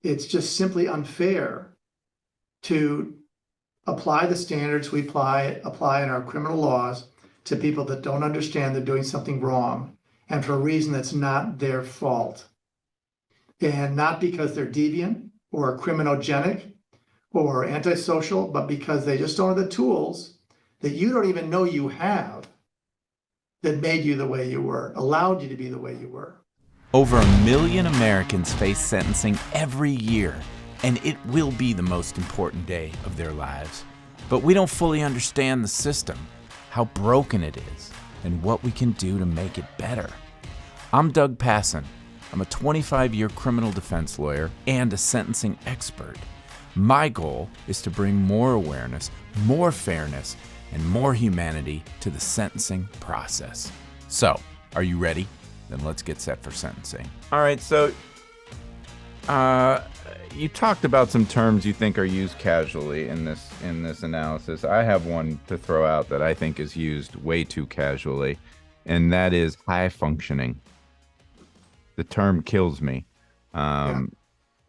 it's just simply unfair to apply the standards we apply in our criminal laws to people that don't understand they're doing something wrong, and for a reason that's not their fault. And not because they're deviant or criminogenic or antisocial, but because they just don't have the tools that you don't even know you have that made you the way you were, allowed you to be the way you were. Over 1 million Americans face sentencing every year, and it will be the most important day of their lives. But we don't fully understand the system, how broken it is, and what we can do to make it better. I'm Doug Passon. I'm a 25-year criminal defense lawyer and a sentencing expert. My goal is to bring more awareness, more fairness, and more humanity to the sentencing process. So, are you ready? Then let's get set for sentencing. All right, so you talked about some terms you think are used casually in this analysis. I have one to throw out that I think is used way too casually, and that is high functioning. The term kills me.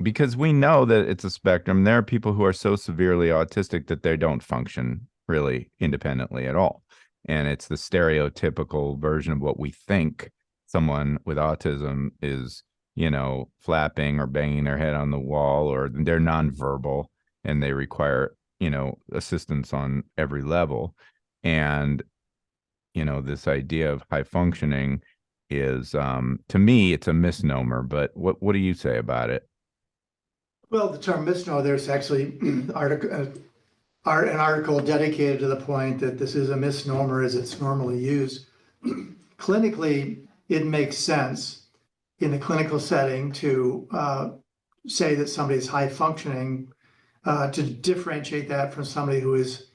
Because we know that it's a spectrum. There are people who are so severely autistic that they don't function really independently at all. And it's the stereotypical version of what we think someone with autism is, flapping or banging their head on the wall, or they're nonverbal and they require, assistance on every level. And, this idea of high functioning is, to me, it's a misnomer. But what do you say about it? Well, the term misnomer, there's actually an article dedicated to the point that this is a misnomer as it's normally used. Clinically, it makes sense in the clinical setting to say that somebody is high functioning, to differentiate that from somebody who is,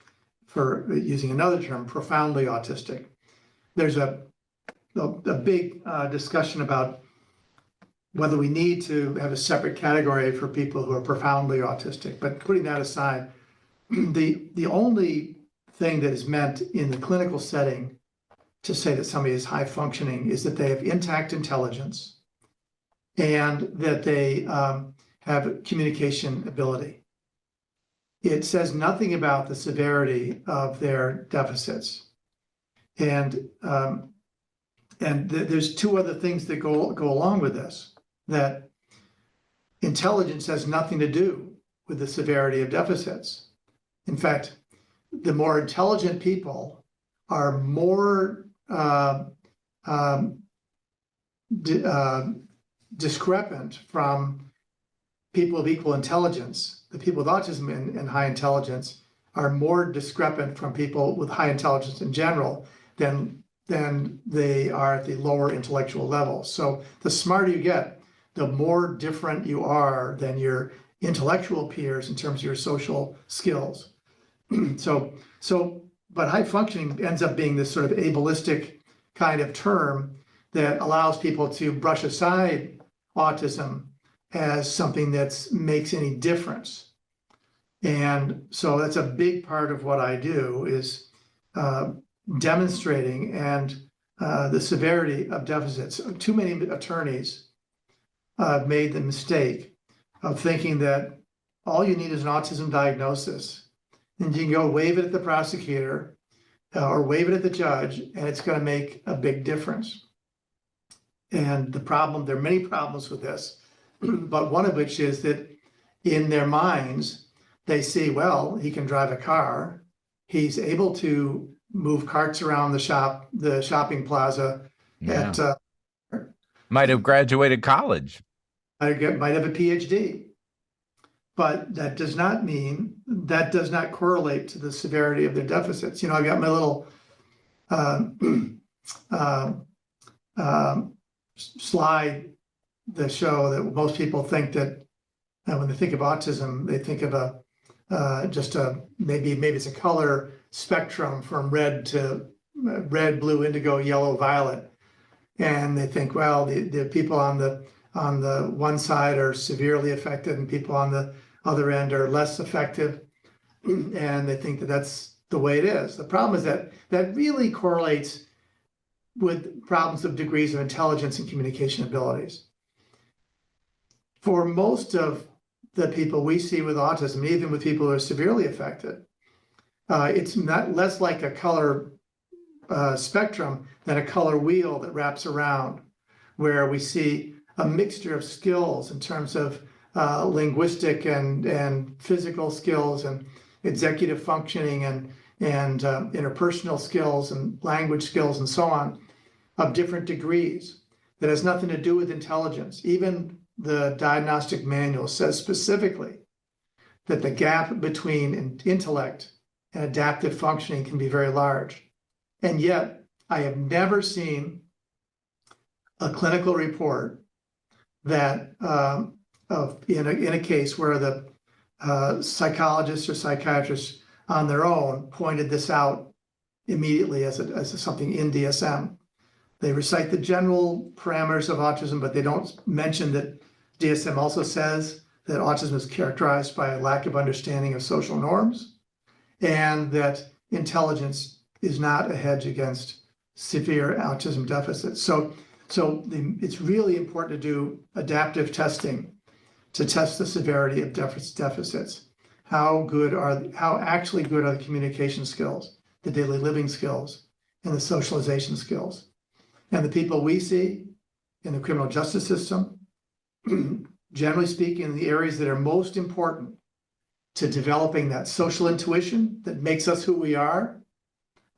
for using another term, profoundly autistic. There's a big discussion about whether we need to have a separate category for people who are profoundly autistic. But putting that aside, the only thing that is meant in the clinical setting to say that somebody is high functioning is that they have intact intelligence and that they have communication ability. It says nothing about the severity of their deficits. And there's two other things that go along with this. That intelligence has nothing to do with the severity of deficits. In fact, the more intelligent people are more discrepant from people of equal intelligence. The people with autism and high intelligence are more discrepant from people with high intelligence in general than they are at the lower intellectual level. So the smarter you get, the more different you are than your intellectual peers in terms of your social skills. But high functioning ends up being this sort of ableistic kind of term that allows people to brush aside autism as something that makes any difference. And so that's a big part of what I do is demonstrating the severity of deficits. Too many attorneys made the mistake of thinking that all you need is an autism diagnosis, and you can go wave it at the prosecutor or wave it at the judge, and it's going to make a big difference. And there are many problems with this, but one of which is that in their minds, they see, well, he can drive a car, he's able to move carts around the shopping plaza. Yeah. Might have graduated college. Might have a PhD, but that does not correlate to the severity of their deficits. I got my little slide that show that most people think that when they think of autism, they think of maybe it's a color spectrum from red to red, blue, indigo, yellow, violet. And they think, well, the people on the one side are severely affected and people on the other end are less effective. And they think that that's the way it is. The problem is that really correlates with problems of degrees of intelligence and communication abilities. For most of the people we see with autism, even with people who are severely affected, it's not less like a color spectrum than a color wheel that wraps around, where we see a mixture of skills in terms of linguistic and physical skills and executive functioning and interpersonal skills and language skills and so on of different degrees that has nothing to do with intelligence. Even the diagnostic manual says specifically that the gap between intellect and adaptive functioning can be very large. And yet, I have never seen a clinical report that in a case where the psychologists or psychiatrists on their own pointed this out immediately as something in DSM. They recite the general parameters of autism, but they don't mention that DSM also says that autism is characterized by a lack of understanding of social norms and that intelligence is not a hedge against severe autism deficits. So it's really important to do adaptive testing to test the severity of deficits. How actually good are the communication skills, the daily living skills, and the socialization skills? And the people we see in the criminal justice system, generally speaking, in the areas that are most important to developing that social intuition that makes us who we are,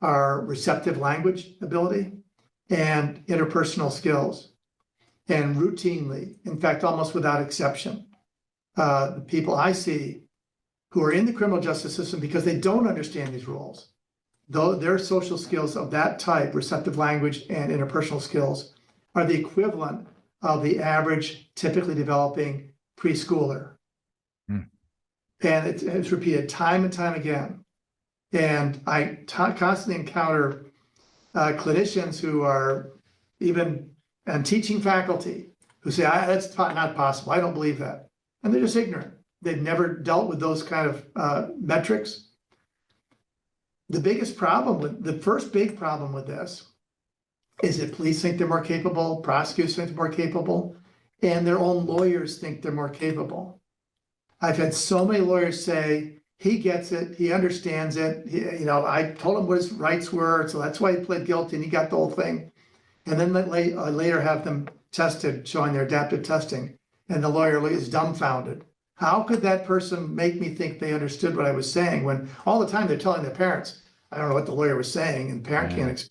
our receptive language ability, and interpersonal skills. And routinely, in fact, almost without exception, the people I see who are in the criminal justice system because they don't understand these rules, though their social skills of that type, receptive language and interpersonal skills, are the equivalent of the average typically developing preschooler. And it's repeated time and time again. And I constantly encounter clinicians who are even and teaching faculty who say, that's not possible. I don't believe that. And they're just ignorant. They've never dealt with those kind of metrics. The first big problem with this is that police think they're more capable, prosecutors think they're more capable, and their own lawyers think they're more capable. I've had so many lawyers say, he gets it, he understands it. I told him what his rights were, so that's why he pled guilty and he got the whole thing. And then later have them tested, showing their adaptive testing, and the lawyer is dumbfounded. How could that person make me think they understood what I was saying when all the time they're telling their parents, I don't know what the lawyer was saying, and the parent can't explain.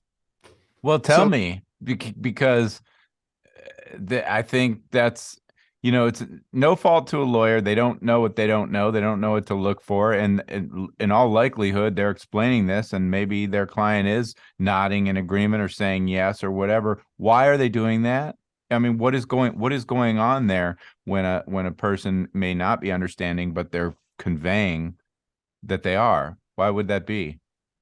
Well, tell me, because I think that's, it's no fault to a lawyer. They don't know what they don't know. They don't know what to look for. And in all likelihood, they're explaining this, and maybe their client is nodding in agreement or saying yes or whatever. Why are they doing that? I mean, what is going on there when a person may not be understanding, but they're conveying that they are? Why would that be?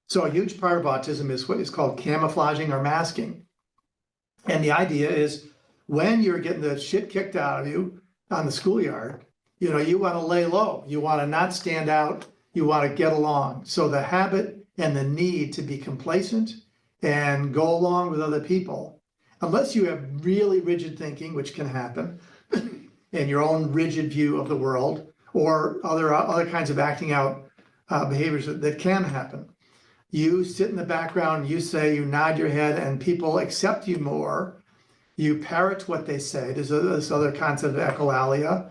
So a huge part of autism is what is called camouflaging or masking. And the idea is when you're getting the shit kicked out of you on the schoolyard, you want to lay low. You want to not stand out. You want to get along. So the habit and the need to be complacent and go along with other people, unless you have really rigid thinking, which can happen, and your own rigid view of the world, or other kinds of acting out behaviors that can happen. You sit in the background, you nod your head, and people accept you more. You parrot what they say. There's this other concept of echolalia,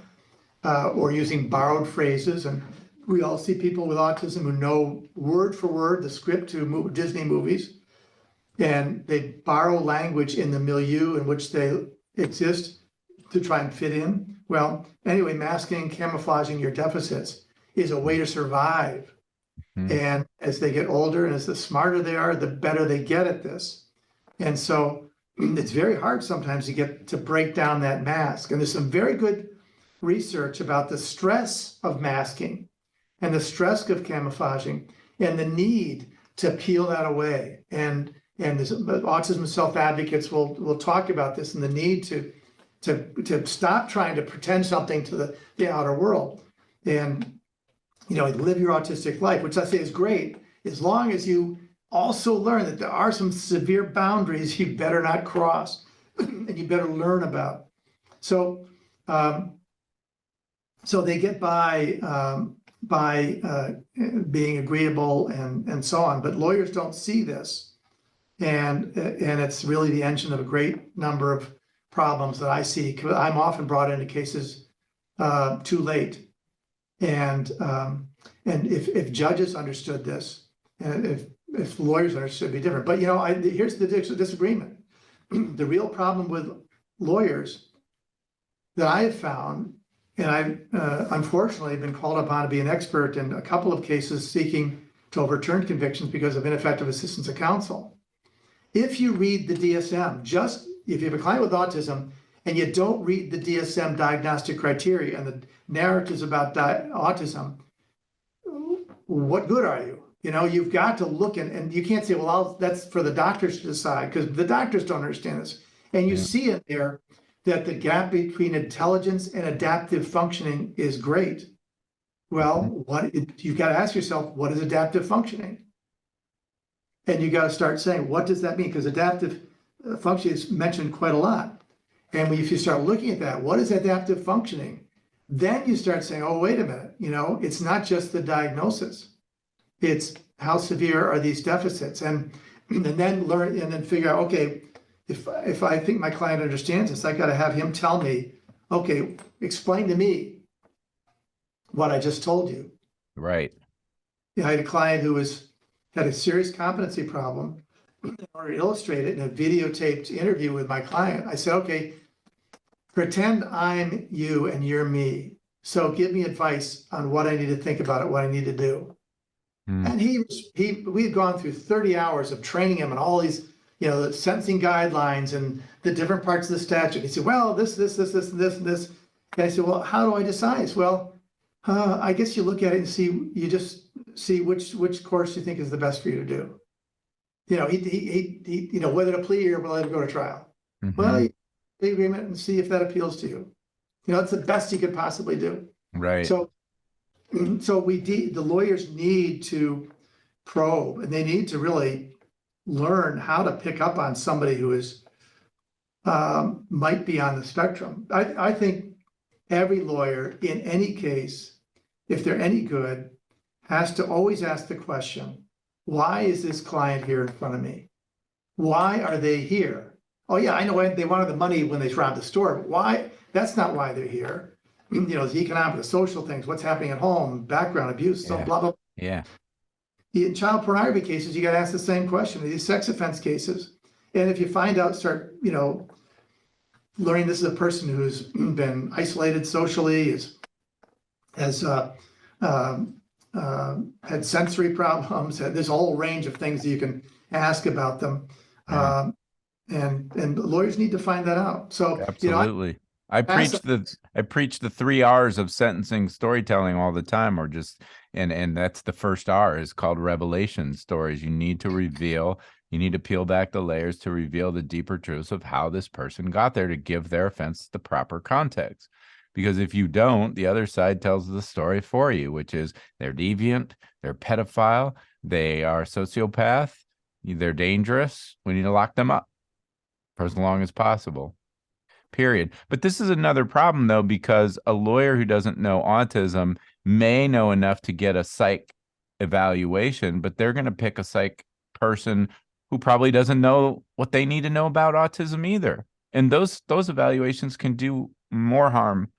or using borrowed phrases. And we all see people with autism who know word for word the script to Disney movies, and they borrow language in the milieu in which they exist to try and fit in. Well, anyway, masking, camouflaging your deficits is a way to survive. And as they get older and as the smarter they are, the better they get at this. And so it's very hard sometimes to get to break down that mask. And there's some very good research about the stress of masking and the stress of camouflaging and the need to peel that away. And there's autism self-advocates will talk about this and the need to stop trying to pretend something to the outer world and live your autistic life, which I say is great, as long as you also learn that there are some severe boundaries you better not cross and you better learn about. So So they get by being agreeable and so on, but lawyers don't see this. And it's really the engine of a great number of problems that I see. I'm often brought into cases too late. And if judges understood this, and if lawyers understood, it'd be different. But here's the disagreement. The real problem with lawyers that I have found, and I've unfortunately been called upon to be an expert in a couple of cases seeking to overturn convictions because of ineffective assistance of counsel. If you read the DSM, just if you have a client with autism and you don't read the DSM diagnostic criteria and the narratives about autism, what good are you? You've got to look and you can't say, well, that's for the doctors to decide, because the doctors don't understand this. And you see in there that the gap between intelligence and adaptive functioning is great. Well, you've got to ask yourself, what is adaptive functioning? And you got to start saying, what does that mean? Because adaptive functioning is mentioned quite a lot. And if you start looking at that, what is adaptive functioning? Then you start saying, oh, wait a minute, it's not just the diagnosis. It's how severe are these deficits? And then learn and then figure out, okay, if I think my client understands this, I got to have him tell me, okay, explain to me what I just told you. Right. I had a client who had a serious competency problem. In order to illustrate it in a videotaped interview with my client, I said, okay, pretend I'm you and you're me. So give me advice on what I need to think about it, what I need to do. And we had gone through 30 hours of training him and all these, the sentencing guidelines and the different parts of the statute. He said, well, this, and this. And I said, well, how do I decide? Well, I guess you look at it and you just see which course you think is the best for you to do. He whether to plea or whether to go to trial. Well, the agreement and see if that appeals to you. It's the best you could possibly do. Right. So the lawyers need to probe, and they need to really learn how to pick up on somebody who is might be on the spectrum. I think every lawyer in any case, if they're any good, has to always ask the question, why is this client here in front of me? Why are they here? Oh yeah, I know they wanted the money when they robbed the store, but why? That's not why they're here. The economic, the social things, what's happening at home, background abuse, so blah, blah. Yeah. In child pornography cases, you got to ask the same question. These sex offense cases. And if you start learning this is a person who's been isolated socially, has had sensory problems, there's a whole range of things that you can ask about them. And lawyers need to find that out. So absolutely. I preach the 3 R's of sentencing storytelling all the time, or just and that's the first R is called revelation stories. You need to reveal, you need to peel back the layers to reveal the deeper truths of how this person got there, to give their offense the proper context. Because if you don't, the other side tells the story for you, which is they're deviant, they're pedophile, they are a sociopath, they're dangerous. We need to lock them up for as long as possible. Period. But this is another problem, though, because a lawyer who doesn't know autism may know enough to get a psych evaluation, but they're going to pick a psych person who probably doesn't know what they need to know about autism either. And those evaluations can do more harm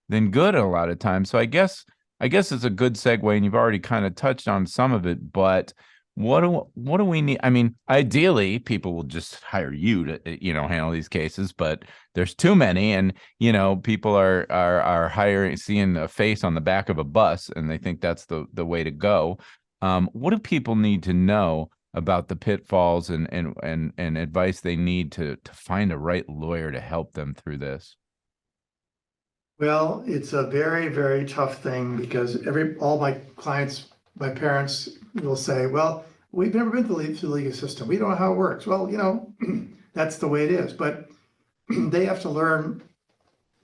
than good a lot of times. So I guess it's a good segue, and you've already kind of touched on some of it, but what do we need? I mean, ideally, people will just hire you to, handle these cases, but there's too many, and, people are hiring, seeing a face on the back of a bus, and they think that's the way to go. What do people need to know about the pitfalls and advice they need to find a right lawyer to help them through this? Well, it's a very, very tough thing, because all my clients, my parents will say, well, we've never been through the legal system. We don't know how it works. Well, that's the way it is. But they have to learn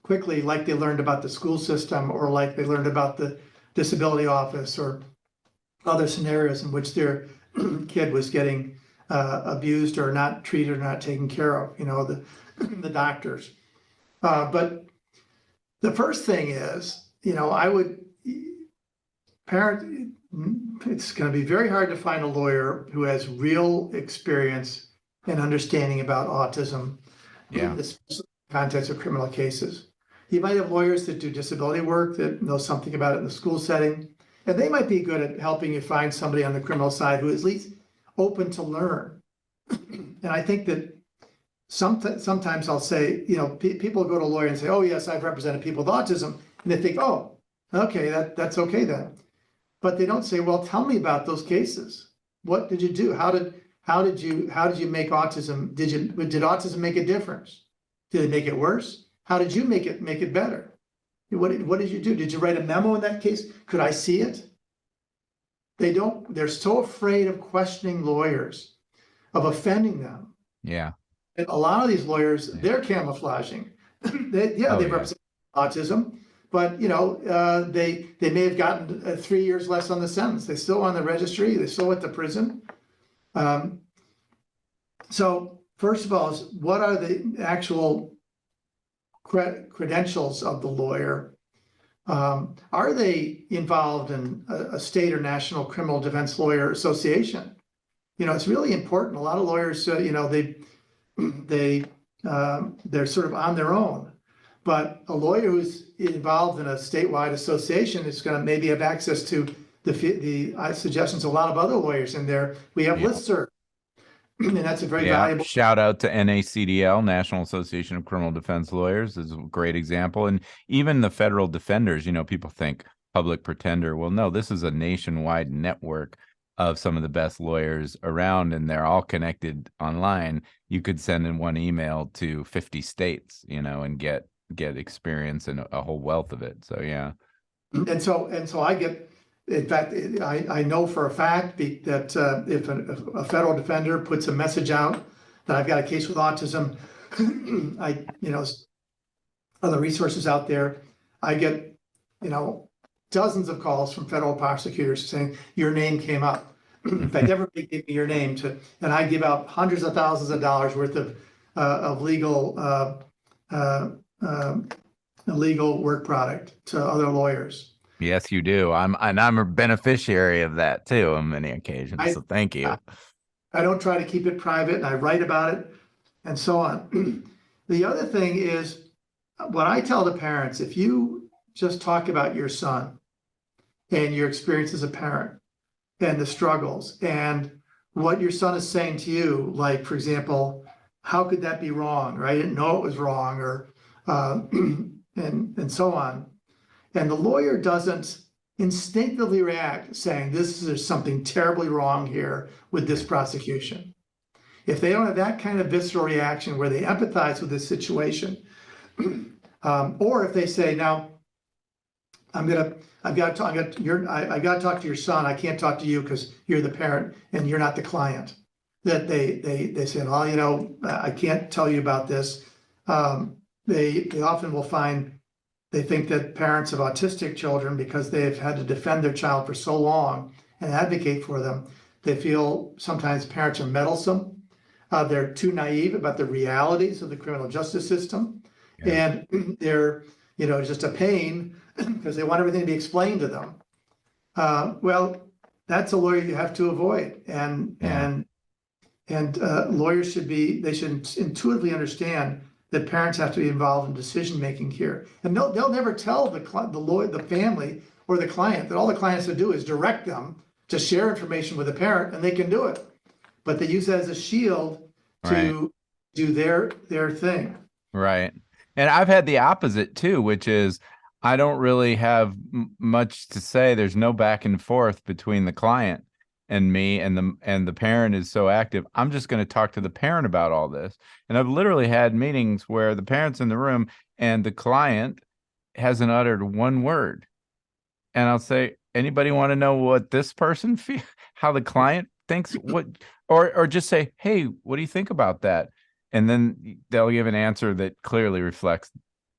quickly, like they learned about the school system, or like they learned about the disability office, or other scenarios in which their kid was getting abused or not treated or not taken care of, the doctors. But the first thing is, I would parent, it's going to be very hard to find a lawyer who has real experience and understanding about autism, especially in the context of criminal cases. You might have lawyers that do disability work that know something about it in the school setting, and they might be good at helping you find somebody on the criminal side who is at least open to learn. And I think that sometimes I'll say, people go to a lawyer and say, oh, yes, I've represented people with autism. And they think, oh, okay, that's okay then. But they don't say, well, tell me about those cases. What did you do? How did you make autism? Did autism make a difference? Did it make it worse? How did you make it better? What did you do? Did you write a memo in that case? Could I see it? They're so afraid of questioning lawyers, of offending them. Yeah. And a lot of these lawyers, they're camouflaging. They represent autism, but they may have gotten 3 years less on the sentence. They're still on the registry. They still went to prison. So first of all, what are the actual credentials of the lawyer? Are they involved in a state or national criminal defense lawyer association? It's really important. A lot of lawyers, they're sort of on their own, but a lawyer who's involved in a statewide association is going to maybe have access to the suggestions of a lot of other lawyers in there. We have listserv, and that's a very valuable. Shout out to NACDL, National Association of Criminal Defense Lawyers, is a great example. And even the federal defenders, people think public pretender. Well, no, this is a nationwide network of some of the best lawyers around, and they're all connected online. You could send in one email to 50 states, and get experience and a whole wealth of it. So, yeah. And so I get, in fact, I know for a fact that if a federal defender puts a message out that I've got a case with autism, other resources out there, I get, dozens of calls from federal prosecutors saying your name came up. In fact, everybody gave me your name and I give out hundreds of thousands of dollars worth of legal work product to other lawyers. Yes, you do. I'm a beneficiary of that too on many occasions. So thank you. I don't try to keep it private, and I write about it and so on. The other thing is what I tell the parents: if you just talk about your son and your experience as a parent and the struggles and what your son is saying to you, like, for example, how could that be wrong? Or I didn't know it was wrong, or and so on. And the lawyer doesn't instinctively react saying, this is something terribly wrong here with this prosecution. If they don't have that kind of visceral reaction where they empathize with this situation, or if they say, now, I've got to talk to your son. I can't talk to you because you're the parent and you're not the client. That they say, well, I can't tell you about this. They often will find, they think that parents of autistic children, because they've had to defend their child for so long and advocate for them, they feel sometimes parents are meddlesome. They're too naive about the realities of the criminal justice system. Yeah. And they're, just a pain because they want everything to be explained to them. Well, that's a lawyer you have to avoid. And lawyers should intuitively understand that parents have to be involved in decision-making here. And they'll never tell the lawyer, the family, or the client that all the client has to do is direct them to share information with the parent, and they can do it. But they use that as a shield to do their thing. Right. And I've had the opposite too, which is I don't really have much to say. There's no back and forth between the client and me, and the parent is so active. I'm just going to talk to the parent about all this. And I've literally had meetings where the parent's in the room and the client hasn't uttered one word. And I'll say, anybody want to know what this person feels, how the client thinks, or just say, hey, what do you think about that? And then they'll give an answer that clearly reflects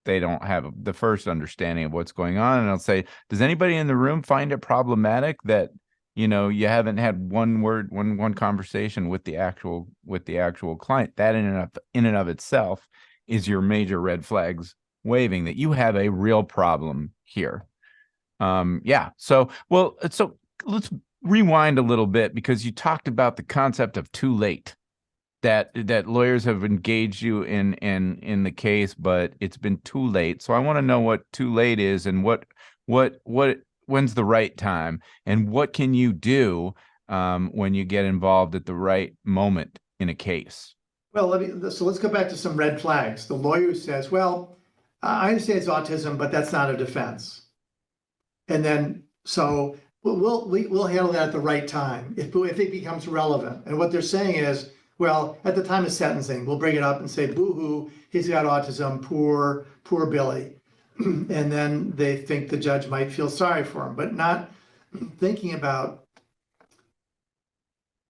they don't have the first understanding of what's going on. And I'll say, does anybody in the room find it problematic that you haven't had one conversation with the actual client? That in and of itself is your major red flags waving that you have a real problem here. Yeah. So, so let's rewind a little bit, because you talked about the concept of too late, that lawyers have engaged you in the case, but it's been too late. So I want to know what too late is, and what when's the right time, and what can you do when you get involved at the right moment in a case. Well, so let's go back to some red flags. The lawyer says, well, I understand it's autism, but that's not a defense. And then, so we'll handle that at the right time if it becomes relevant. And what they're saying is, well, at the time of sentencing, we'll bring it up and say, boo-hoo, he's got autism, poor Billy. And then they think the judge might feel sorry for him, but not thinking about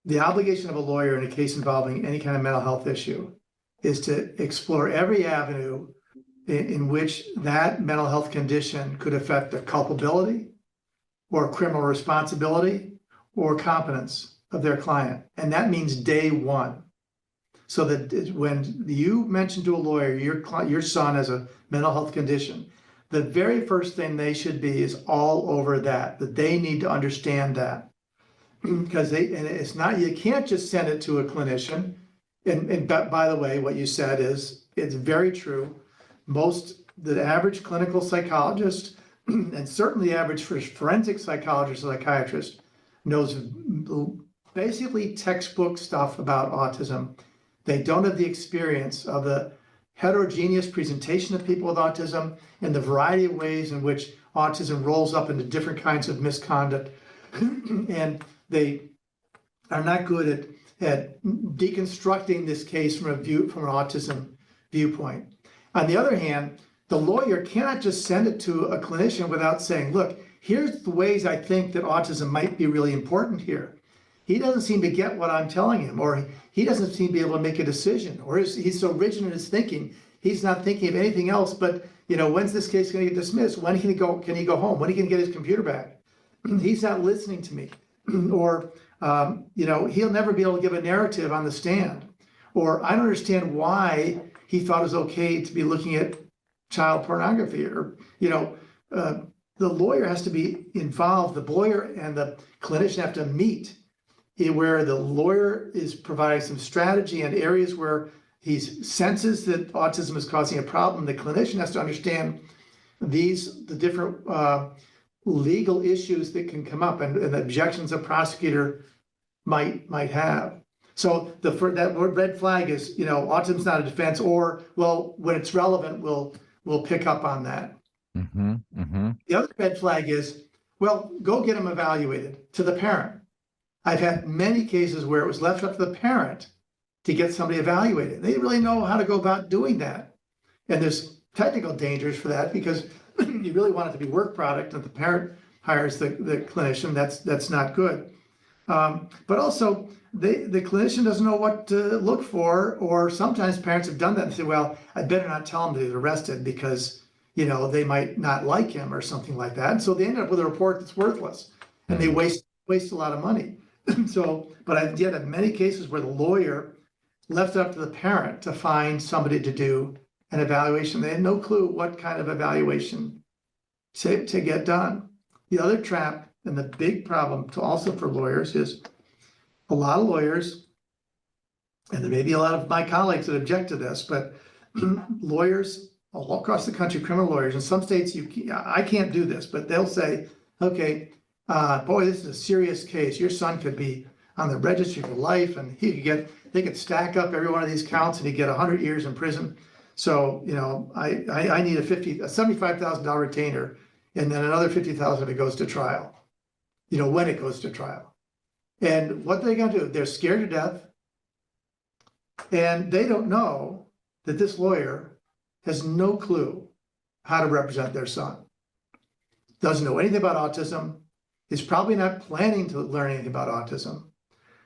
the obligation of a lawyer in a case involving any kind of mental health issue is to explore every avenue in which that mental health condition could affect the culpability or criminal responsibility or competence of their client. And that means day one. So that when you mention to a lawyer your son has a mental health condition, the very first thing they should be is all over that they need to understand that. Because it's not, you can't just send it to a clinician. And by the way, what you said it's very true. The average clinical psychologist, and certainly the average forensic psychologist or psychiatrist, knows basically textbook stuff about autism. They don't have the experience of the heterogeneous presentation of people with autism and the variety of ways in which autism rolls up into different kinds of misconduct. And they are not good at deconstructing this case from an autism viewpoint. On the other hand, the lawyer cannot just send it to a clinician without saying, look, here's the ways I think that autism might be really important here. He doesn't seem to get what I'm telling him, or he doesn't seem to be able to make a decision, or he's so rigid in his thinking, he's not thinking of anything else but, when's this case going to get dismissed? When can he go home? When are he going to get his computer back? He's not listening to me. Or, he'll never be able to give a narrative on the stand. Or I don't understand why he thought it was okay to be looking at child pornography. Or, the lawyer has to be involved. The lawyer and the clinician have to meet, where the lawyer is providing some strategy in areas where he senses that autism is causing a problem. The clinician has to understand the different legal issues that can come up and the objections a prosecutor might have. So that word red flag is, autism's not a defense, or, well, when it's relevant, we'll pick up on that. Mm-hmm, mm-hmm. The other red flag is, well, go get them evaluated to the parent. I've had many cases where it was left up to the parent to get somebody evaluated. They didn't really know how to go about doing that. And there's technical dangers for that, because you really want it to be work product, and the parent hires the clinician. That's not good. But also, the clinician doesn't know what to look for, or sometimes parents have done that and say, well, I better not tell him that he's arrested because, they might not like him or something like that. And so they end up with a report that's worthless, and they waste a lot of money. But I've yet had many cases where the lawyer left it up to the parent to find somebody to do an evaluation. They had no clue what kind of evaluation to get done. The other trap, and the big problem also for lawyers, is a lot of lawyers, and there may be a lot of my colleagues that object to this, but lawyers all across the country, criminal lawyers, in some states, I can't do this, but they'll say, okay, boy, this is a serious case. Your son could be on the registry for life, and they could stack up every one of these counts, and he'd get 100 years in prison. So, I need a $75,000 retainer, and then another $50,000 if it goes to trial, when it goes to trial. And what they're going to do, they're scared to death, and they don't know that this lawyer has no clue how to represent their son. Doesn't know anything about autism, is probably not planning to learn anything about autism,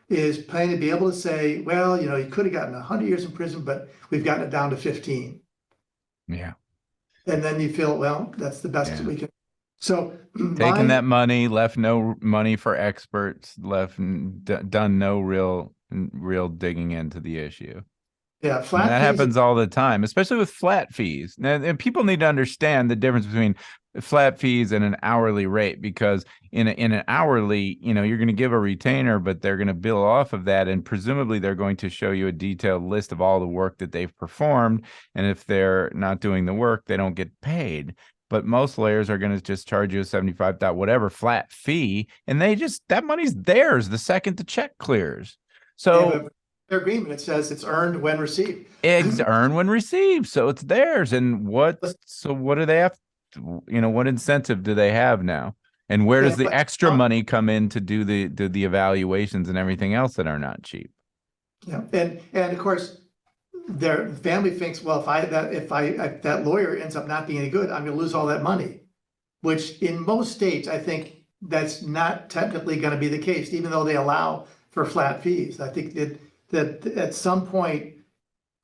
is planning to be able to say, well, he could have gotten 100 years in prison, but we've gotten it down to 15. Yeah. And then you feel, well, that's the best we can. So taking that money, left no money for experts, done no real digging into the issue. Yeah, that happens all the time, especially with flat fees. And people need to understand the difference between flat fees and an hourly rate, because in an hourly, you're going to give a retainer, but they're going to bill off of that, and presumably they're going to show you a detailed list of all the work that they've performed, and if they're not doing the work, they don't get paid. But most lawyers are going to just charge you a 75 whatever flat fee, and that money's theirs the second the check clears. So their agreement, it says it's earned when received. eggs earn when received, so it's theirs. And what do they have? What incentive do they have now? And where does the extra money come in to do the evaluations and everything else that are not cheap? Yeah, and of course, their family thinks, well, if that lawyer ends up not being any good, I'm going to lose all that money. Which in most states, I think that's not technically going to be the case, even though they allow for flat fees. I think that at some point,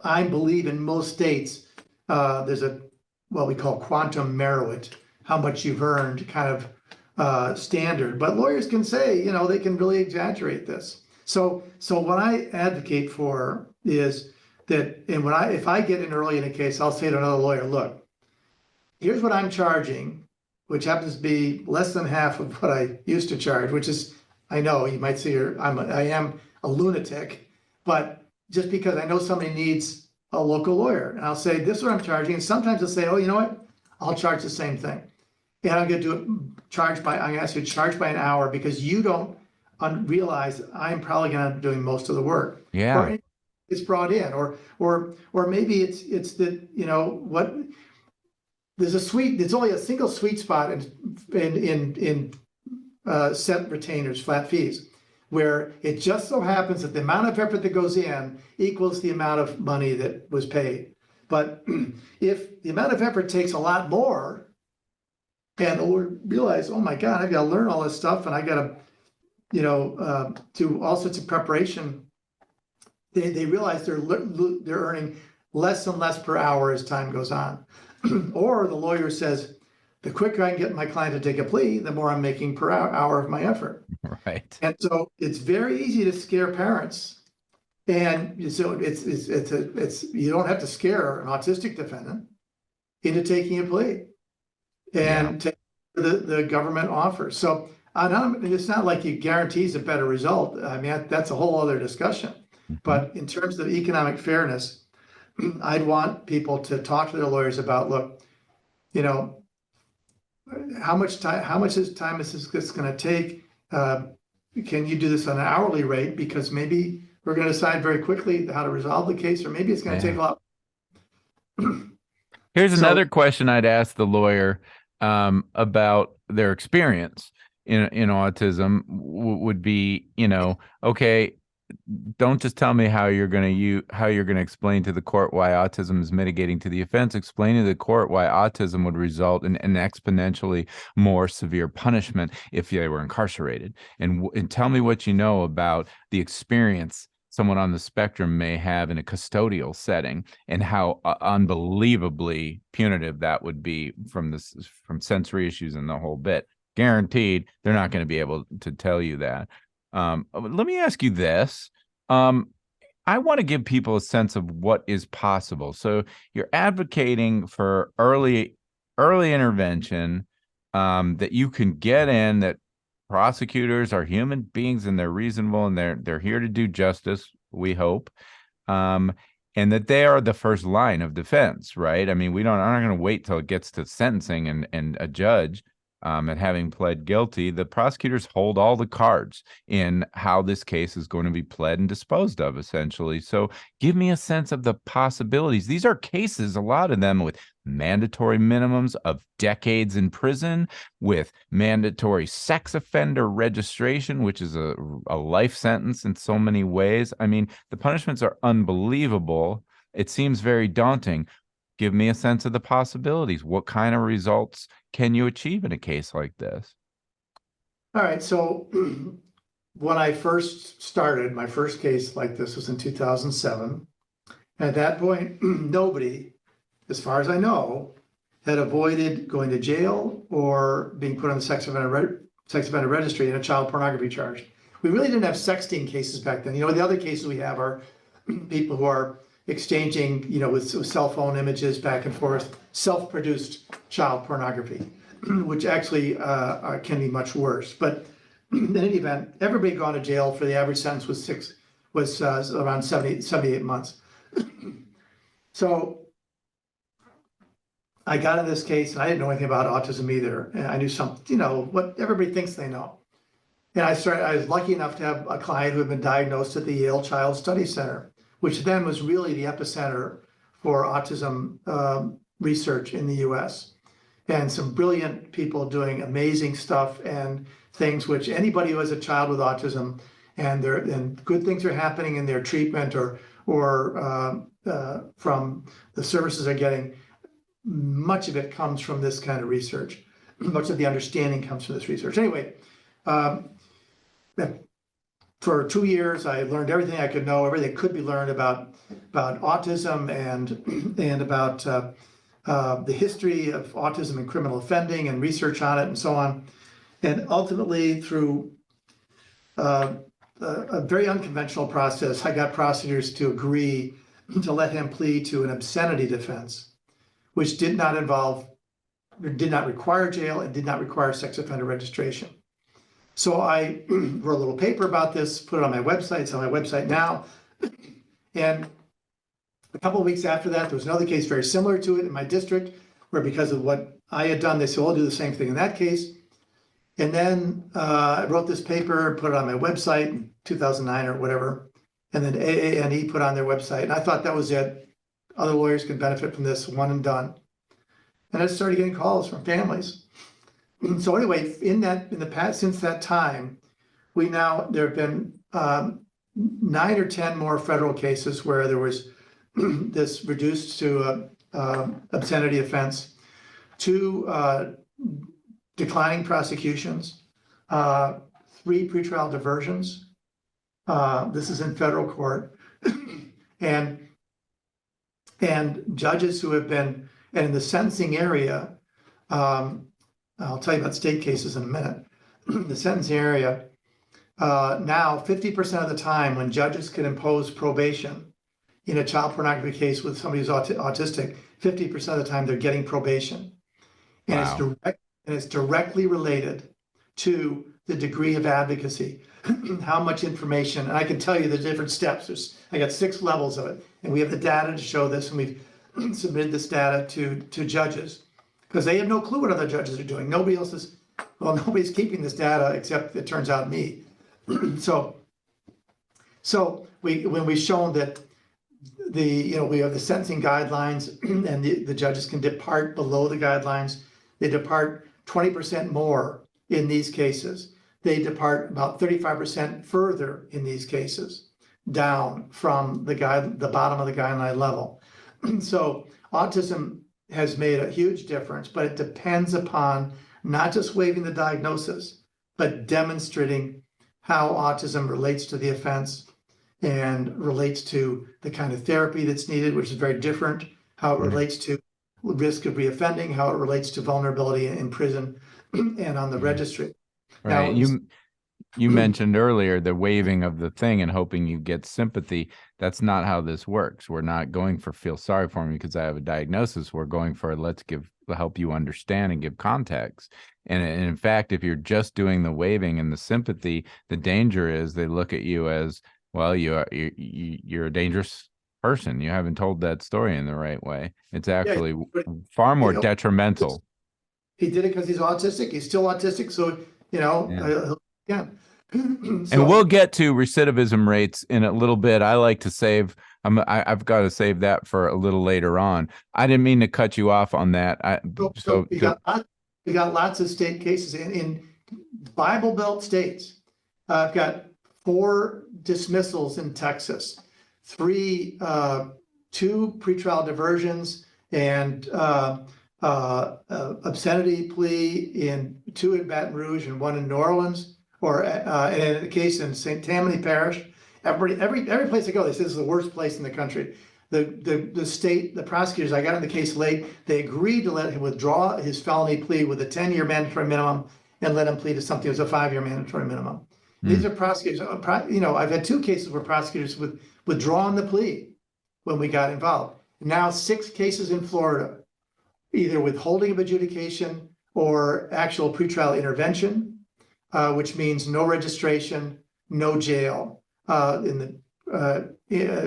I believe in most states, there's what we call quantum merit, how much you've earned kind of standard. But lawyers can say, they can really exaggerate this. So what I advocate for is that, and if I get in early in a case, I'll say to another lawyer, look, here's what I'm charging, which happens to be less than half of what I used to charge, which is, I know you might say I am a lunatic, but just because I know somebody needs a local lawyer, and I'll say, this is what I'm charging. And sometimes they'll say, oh, you know what? I'll charge the same thing. And I'm going to I'm going to ask you to charge by an hour, because you don't realize I'm probably going to be doing most of the work. Yeah. Or it's brought in, or maybe it's that, what, there's only a single sweet spot in set retainers, flat fees, where it just so happens that the amount of effort that goes in equals the amount of money that was paid. But if the amount of effort takes a lot more, and we realize, oh my God, I've got to learn all this stuff, and I got to, do all sorts of preparation, they realize they're earning less and less per hour as time goes on. Or the lawyer says, the quicker I can get my client to take a plea, the more I'm making per hour of my effort. Right. And so it's very easy to scare parents. And so it's you don't have to scare an autistic defendant into taking a plea and take the government offers. So it's not like it guarantees a better result. I mean, that's a whole other discussion. But in terms of economic fairness, I'd want people to talk to their lawyers about, look, how much time is this going to take? Can you do this on an hourly rate? Because maybe we're going to decide very quickly how to resolve the case, or maybe it's going to take a lot. Here's another question I'd ask the lawyer about their experience in autism would be, okay, don't just tell me how you're going to explain to the court why autism is mitigating to the offense. Explain to the court why autism would result in an exponentially more severe punishment if they were incarcerated. And tell me what you know about the experience someone on the spectrum may have in a custodial setting, and how unbelievably punitive that would be from sensory issues and the whole bit. Guaranteed, they're not going to be able to tell you that. Let me ask you this. I want to give people a sense of what is possible. So you're advocating for early intervention, that you can get in, that prosecutors are human beings and they're reasonable and they're here to do justice, we hope. And that they are the first line of defense, right? I mean, I'm not going to wait till it gets to sentencing and a judge. And having pled guilty, the prosecutors hold all the cards in how this case is going to be pled and disposed of, essentially. So give me a sense of the possibilities. These are cases, a lot of them, with mandatory minimums of decades in prison, with mandatory sex offender registration, which is a life sentence in so many ways. I mean, the punishments are unbelievable. It seems very daunting. Give me a sense of the possibilities. What kind of results can you achieve in a case like this? All right. So when I first started, my first case like this was in 2007. At that point, nobody, as far as I know, had avoided going to jail or being put on the sex offender registry in a child pornography charge. We really didn't have sexting cases back then. The other cases we have are people who are exchanging, with cell phone images back and forth, self-produced child pornography. which actually can be much worse. But in any event, everybody gone to jail for the average sentence was around 78 months. So I got in this case, and I didn't know anything about autism either. And I knew something, what everybody thinks they know. And I was lucky enough to have a client who had been diagnosed at the Yale Child Study Center, which then was really the epicenter for autism research in the US. And some brilliant people doing amazing stuff and things which anybody who has a child with autism and good things are happening in their treatment or from the services they're getting. Much of it comes from this kind of research. Much of the understanding comes from this research. Anyway, for 2 years, I learned everything I could know, everything could be learned about autism and about the history of autism and criminal offending and research on it and so on. And ultimately, through a very unconventional process, I got prosecutors to agree to let him plead to an obscenity defense, which did not require jail and did not require sex offender registration. So I wrote a little paper about this, put it on my website. It's on my website now. And a couple of weeks after that, there was another case very similar to it in my district, where because of what I had done, they said, well, I'll do the same thing in that case. And then I wrote this paper, put it on my website in 2009 or whatever. And then AANE put on their website. And I thought that was it. Other lawyers could benefit from this, one and done. And I started getting calls from families. So anyway, in the past, since that time, there have been 9 or 10 more federal cases where there was this reduced to obscenity offense, 2 declining prosecutions, 3 pretrial diversions. This is in federal court, and judges who have been, and in the sentencing area, I'll tell you about state cases in a minute. The sentencing area, now 50% of the time when judges can impose probation in a child pornography case with somebody who's autistic, 50% of the time they're getting probation. And Wow. it's directly related to the degree of advocacy, how much information, and I can tell you the different steps. I got 6 levels of it, and we have the data to show this, and we've submitted this data to judges, because they have no clue what other judges are doing. Nobody's keeping this data except, it turns out, me. So when we've shown that we have the sentencing guidelines, and the judges can depart below the guidelines. They depart 20% more in these cases. They depart about 35% further in these cases, down from the bottom of the guideline level. So autism has made a huge difference, but it depends upon not just waiving the diagnosis, but demonstrating how autism relates to the offense and relates to the kind of therapy that's needed, which is very different, how it relates to risk of reoffending, how it relates to vulnerability in prison and on the registry. Right. Now, you mentioned earlier the waiving of the thing and hoping you get sympathy. That's not how this works. We're not going for feel sorry for me because I have a diagnosis. We're going for help you understand and give context. And in fact, if you're just doing the waiving and the sympathy, the danger is they look at you as, well, you're a dangerous person. You haven't told that story in the right way. It's actually far more detrimental. He did it because he's autistic. He's still autistic. So, yeah. And we'll get to recidivism rates in a little bit. I like to save. I've got to save that for a little later on. I didn't mean to cut you off on that. We got lots of state cases in Bible Belt states. I've got 4 dismissals in Texas, 2 pretrial diversions, and obscenity plea in 2 in Baton Rouge and 1 in New Orleans, and in a case in St. Tammany Parish. Every place I go, they say this is the worst place in the country. The prosecutors, I got in the case late, they agreed to let him withdraw his felony plea with a 10-year mandatory minimum and let him plead to something that was a 5-year mandatory minimum. These are prosecutors, I've had 2 cases where prosecutors withdrawn the plea when we got involved. Now 6 cases in Florida, either withholding of adjudication or actual pretrial intervention, which means no registration, no jail. In the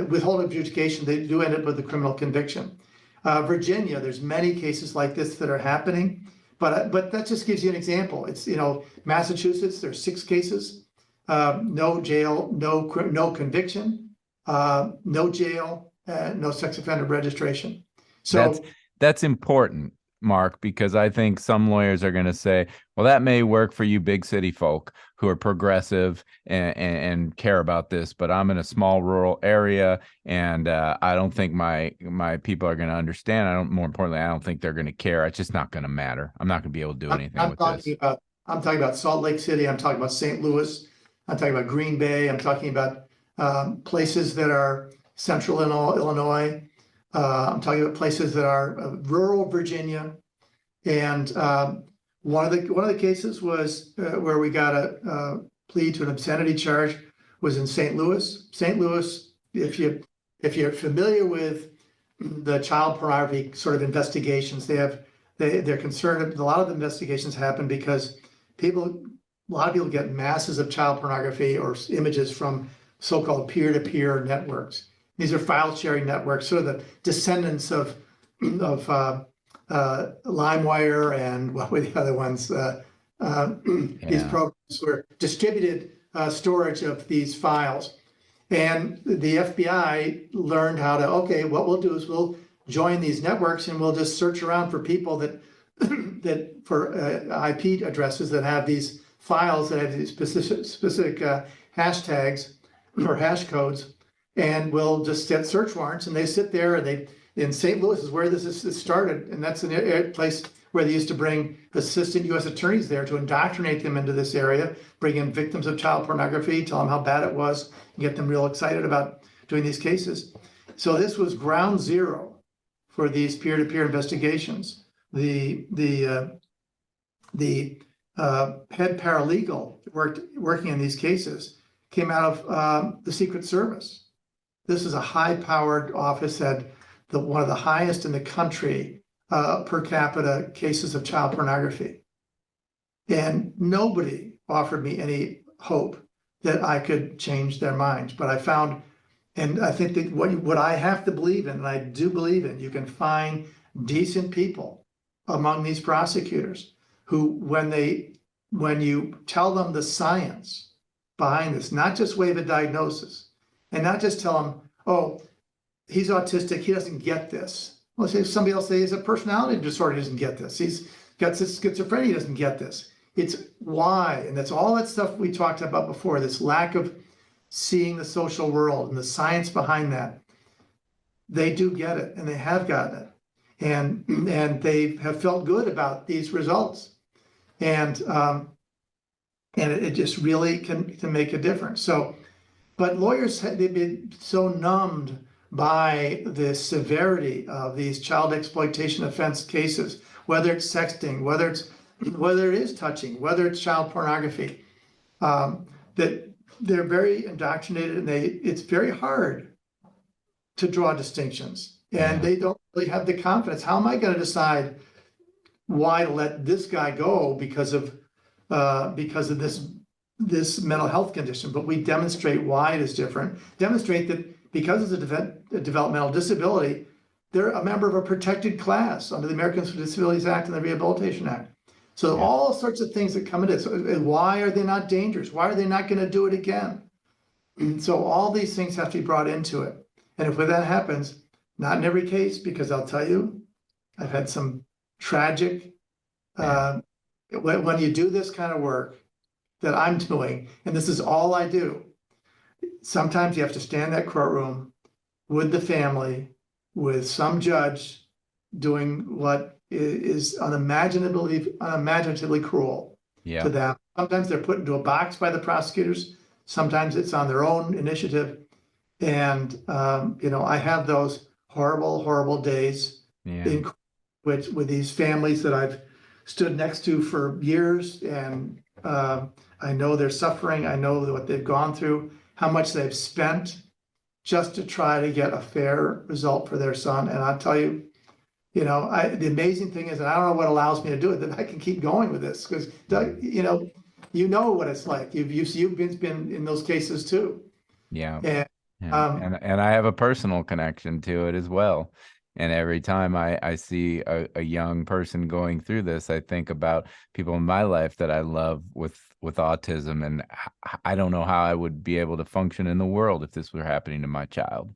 withholding of adjudication, they do end up with a criminal conviction. Virginia, there's many cases like this that are happening, but that just gives you an example. It's, Massachusetts, there's 6 cases, no jail, no conviction, no jail, no sex offender registration. So that's important, Mark, because I think some lawyers are going to say, well, that may work for you big city folk who are progressive and care about this, but I'm in a small rural area, and I don't think my people are going to understand. More importantly, I don't think they're going to care. It's just not going to matter. I'm not going to be able to do anything with this. I'm talking about Salt Lake City. I'm talking about St. Louis. I'm talking about Green Bay. I'm talking about places that are central Illinois. I'm talking about places that are rural Virginia. And one of the cases was where we got a plea to an obscenity charge was in St. Louis. St. Louis, if you're familiar with the child pornography sort of investigations, they're concerned. A lot of the investigations happen because a lot of people get masses of child pornography or images from so-called peer-to-peer networks. These are file sharing networks, sort of the descendants of LimeWire and what were the other ones? These programs were distributed storage of these files. And the FBI learned how to, okay, what we'll do is we'll join these networks and we'll just search around for people that for IP addresses that have these files that have these specific hashtags or hash codes, and we'll just set search warrants, and they sit there, and in St. Louis is where this started, and that's a place where they used to bring assistant U.S. attorneys there to indoctrinate them into this area, bring in victims of child pornography, tell them how bad it was, and get them real excited about doing these cases. So this was ground zero for these peer-to-peer investigations. The head paralegal working in these cases came out of the Secret Service. This is a high-powered office, had one of the highest in the country per capita cases of child pornography. And nobody offered me any hope that I could change their minds. But I found, and I think that what I have to believe in, and I do believe in, you can find decent people among these prosecutors who, when you tell them the science behind this, not just wave a diagnosis, and not just tell them, oh, he's autistic, he doesn't get this. Well, say somebody else say he's a personality disorder, he doesn't get this. He's got schizophrenia, he doesn't get this. It's why, and that's all that stuff we talked about before, this lack of seeing the social world and the science behind that. They do get it, and they have gotten it. And they have felt good about these results. And it just really can make a difference. So, but lawyers, they've been so numbed by the severity of these child exploitation offense cases, whether it's sexting, whether it is touching, whether it's child pornography, that they're very indoctrinated, and it's very hard to draw distinctions, and they don't really have the confidence. How am I going to decide why to let this guy go because of this mental health condition? But we demonstrate why it is different. Demonstrate that because it's a developmental disability, they're a member of a protected class under the Americans with Disabilities Act and the Rehabilitation Act. So all sorts of things that come into it. So, and why are they not dangerous? Why are they not going to do it again? And so all these things have to be brought into it. And if that happens, not in every case, because I'll tell you, I've had some tragic, when you do this kind of work that I'm doing, and this is all I do, sometimes you have to stand in that courtroom with the family, with some judge doing what is unimaginatively cruel to them. Sometimes they're put into a box by the prosecutors. Sometimes it's on their own initiative. And, I have those horrible, horrible days with these families that I've stood next to for years. And I know their suffering. I know what they've gone through, how much they've spent just to try to get a fair result for their son. And I'll tell you, The amazing thing is, and I don't know what allows me to do it, that I can keep going with this because, you know what it's like. You've been in those cases too. Yeah. And Yeah. um, And I have a personal connection to it as well. And every time I see a young person going through this, I think about people in my life that I love with autism. And I don't know how I would be able to function in the world if this were happening to my child.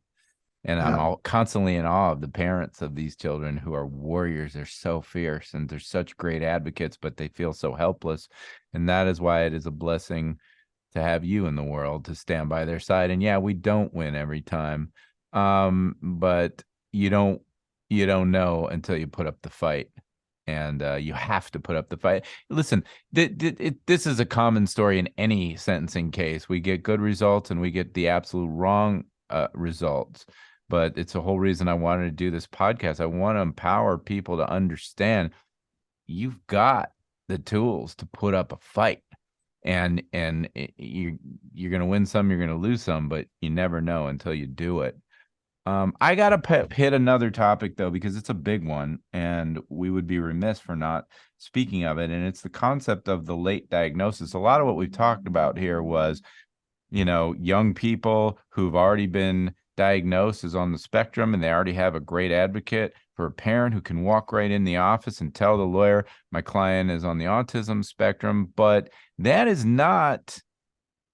And I'm yeah, all constantly in awe of the parents of these children who are warriors. They're so fierce and they're such great advocates, but they feel so helpless. And that is why it is a blessing to have you in the world to stand by their side. And yeah, we don't win every time. But you don't you don't know until you put up the fight. And you have to put up the fight. Listen, this is a common story in any sentencing case. We get good results and we get the absolute wrong results. But it's the whole reason I wanted to do this podcast. I want to empower people to understand you've got the tools to put up a fight, and you're going to win some, you're going to lose some, but you never know until you do it. I gotta hit another topic though, because it's a big one, and we would be remiss for not speaking of it. And it's the concept of the late diagnosis. A lot of what we've talked about here was, young people who've already been diagnosed as on the spectrum and they already have a great advocate, for a parent who can walk right in the office and tell the lawyer, my client is on the autism spectrum. But that is not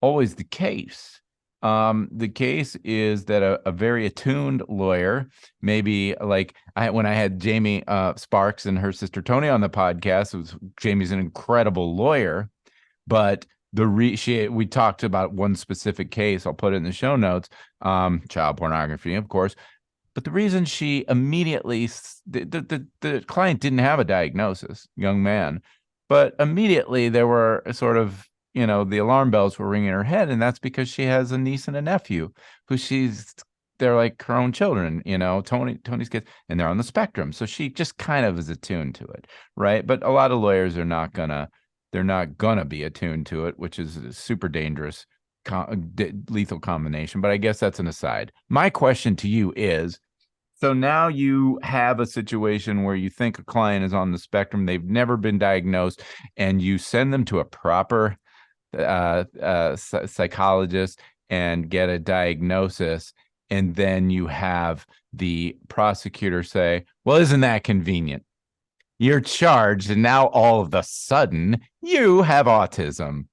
always the case. The case is that a very attuned lawyer, maybe like when I had Jamie Sparks and her sister Tony on the podcast, Jamie's an incredible lawyer, but we talked about one specific case. I'll put it in the show notes. Child pornography, of course. But the reason she immediately, the client didn't have a diagnosis, young man, but immediately there were sort of, the alarm bells were ringing in her head. And that's because she has a niece and a nephew who they're like her own children, Tony's kids, and they're on the spectrum. So she just kind of is attuned to it. Right. But a lot of lawyers they're not gonna be attuned to it, which is a super dangerous, lethal combination. But I guess that's an aside. My question to you is, so now you have a situation where you think a client is on the spectrum, they've never been diagnosed, and you send them to a proper psychologist and get a diagnosis, and then you have the prosecutor say, well, isn't that convenient? You're charged, and now all of a sudden you have autism.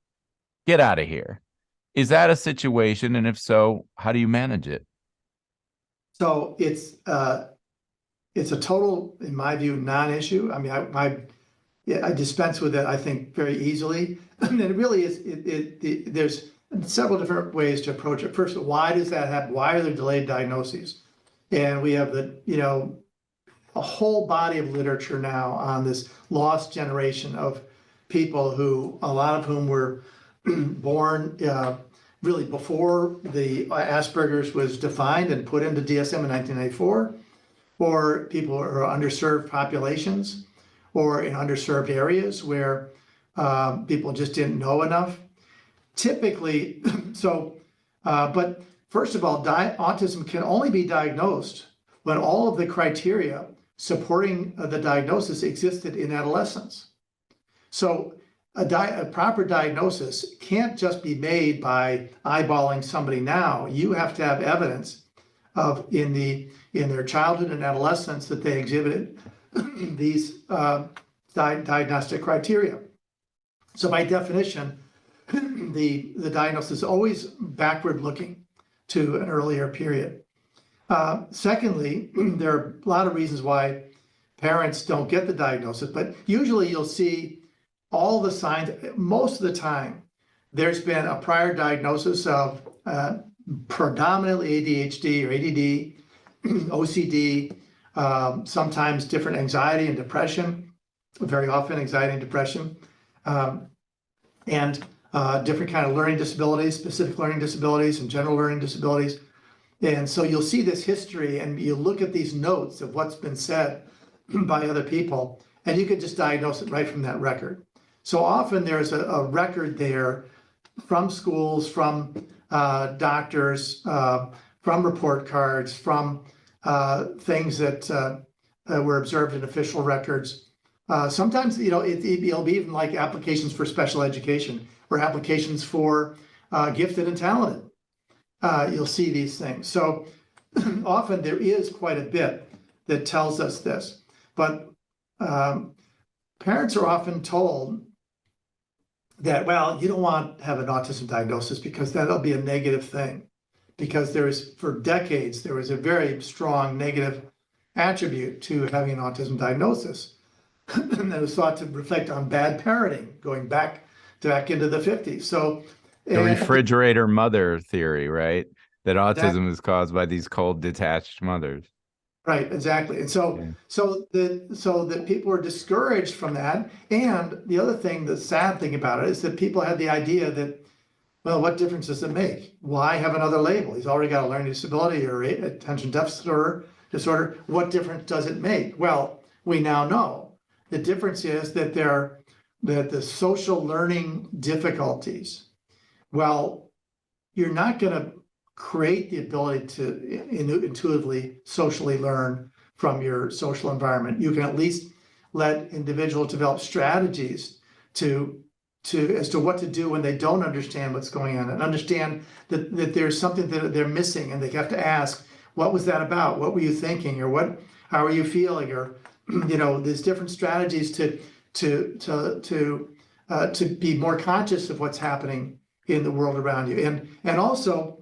Get out of here. Is that a situation? And if so, how do you manage it? so it's a total, in my view, non-issue. I mean, I dispense with it, I think, very easily. And it really is, there's several different ways to approach it. First, why does that happen? Why are there delayed diagnoses? And we have a whole body of literature now on this lost generation of people who, a lot of whom were born really before the Asperger's was defined and put into DSM in 1994, or people who are underserved populations, or in underserved areas where people just didn't know enough. Typically, but first of all, autism can only be diagnosed when all of the criteria supporting the diagnosis existed in adolescence. So a proper diagnosis can't just be made by eyeballing somebody now. You have to have evidence of in their childhood and adolescence that they exhibited these diagnostic criteria. So by definition, the diagnosis is always backward looking to an earlier period. Secondly, there are a lot of reasons why parents don't get the diagnosis, but usually you'll see all the signs. Most of the time, there's been a prior diagnosis of predominantly ADHD or ADD, OCD, sometimes different anxiety and depression, very often anxiety and depression, and different kind of learning disabilities, specific learning disabilities and general learning disabilities. And so you'll see this history and you look at these notes of what's been said by other people, and you could just diagnose it right from that record. So often there's a record there from schools, from doctors, from report cards, from things that were observed in official records. Sometimes, it'll be even like applications for special education or applications for gifted and talented. You'll see these things. So often there is quite a bit that tells us this, but parents are often told that, well, you don't want to have an autism diagnosis because that'll be a negative thing. Because for decades, there was a very strong negative attribute to having an autism diagnosis. And it was thought to reflect on bad parenting, going back into the 50s. So The refrigerator mother theory, right? That autism that, is caused by these cold, detached mothers. right, exactly. And so that people were discouraged from that. And the other thing, the sad thing about it is that people had the idea that, well, what difference does it make? Why have another label? He's already got a learning disability or attention deficit disorder. What difference does it make? Well, we now know. The difference is that the social learning difficulties, well, you're not going to create the ability to intuitively socially learn from your social environment. You can at least let individuals develop strategies as to what to do when they don't understand what's going on, and understand that there's something that they're missing, and they have to ask, what was that about? What were you thinking? Or how are you feeling? Or, there's different strategies to be more conscious of what's happening in the world around you. And also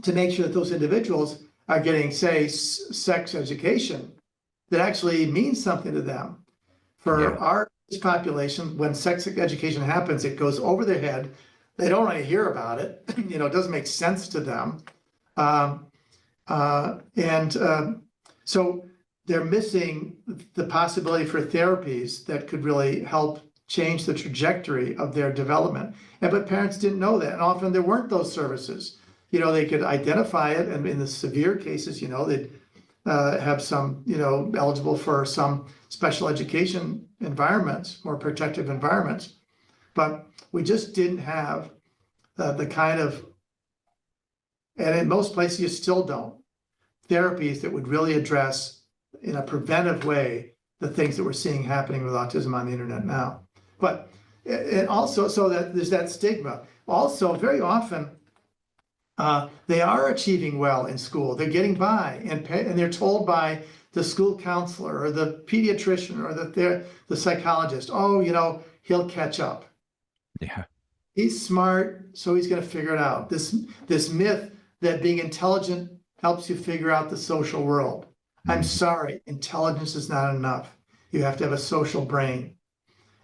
to make sure that those individuals are getting, say, sex education that actually means something to them. For our population, when sex education happens, it goes over their head. They don't want to hear about it. It doesn't make sense to them. So they're missing the possibility for therapies that could really help change the trajectory of their development. But parents didn't know that. And often there weren't those services. They could identify it. And in the severe cases, they'd have some, eligible for some special education environments, more protective environments. But we just didn't have the kind of, and in most places you still don't, therapies that would really address in a preventive way the things that we're seeing happening with autism on the internet now. But, and also, so that there's that stigma. Also, very often, they are achieving well in school. They're getting by, and they're told by the school counselor or the pediatrician or the psychologist, oh, he'll catch up. Yeah. He's smart, so he's going to figure it out. This myth that being intelligent helps you figure out the social world. I'm sorry, intelligence is not enough. You have to have a social brain.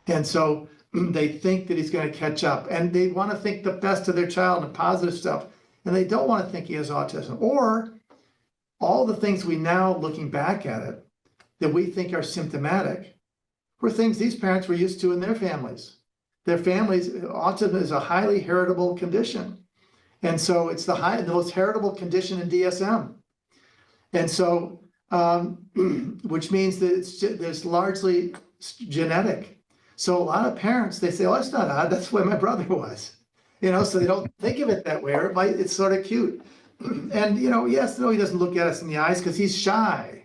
And so they think that he's going to catch up, and they want to think the best of their child and positive stuff. And they don't want to think he has autism, or all the things we now, looking back at it, that we think are symptomatic, were things these parents were used to in their families. Their families, autism is a highly heritable condition. And so it's the most heritable condition in DSM. And so, which means that there's largely genetic. So a lot of parents, they say, oh, it's not odd, that's the way my brother was. So they don't think of it that way, or it's sort of cute. And, he doesn't look at us in the eyes because he's shy.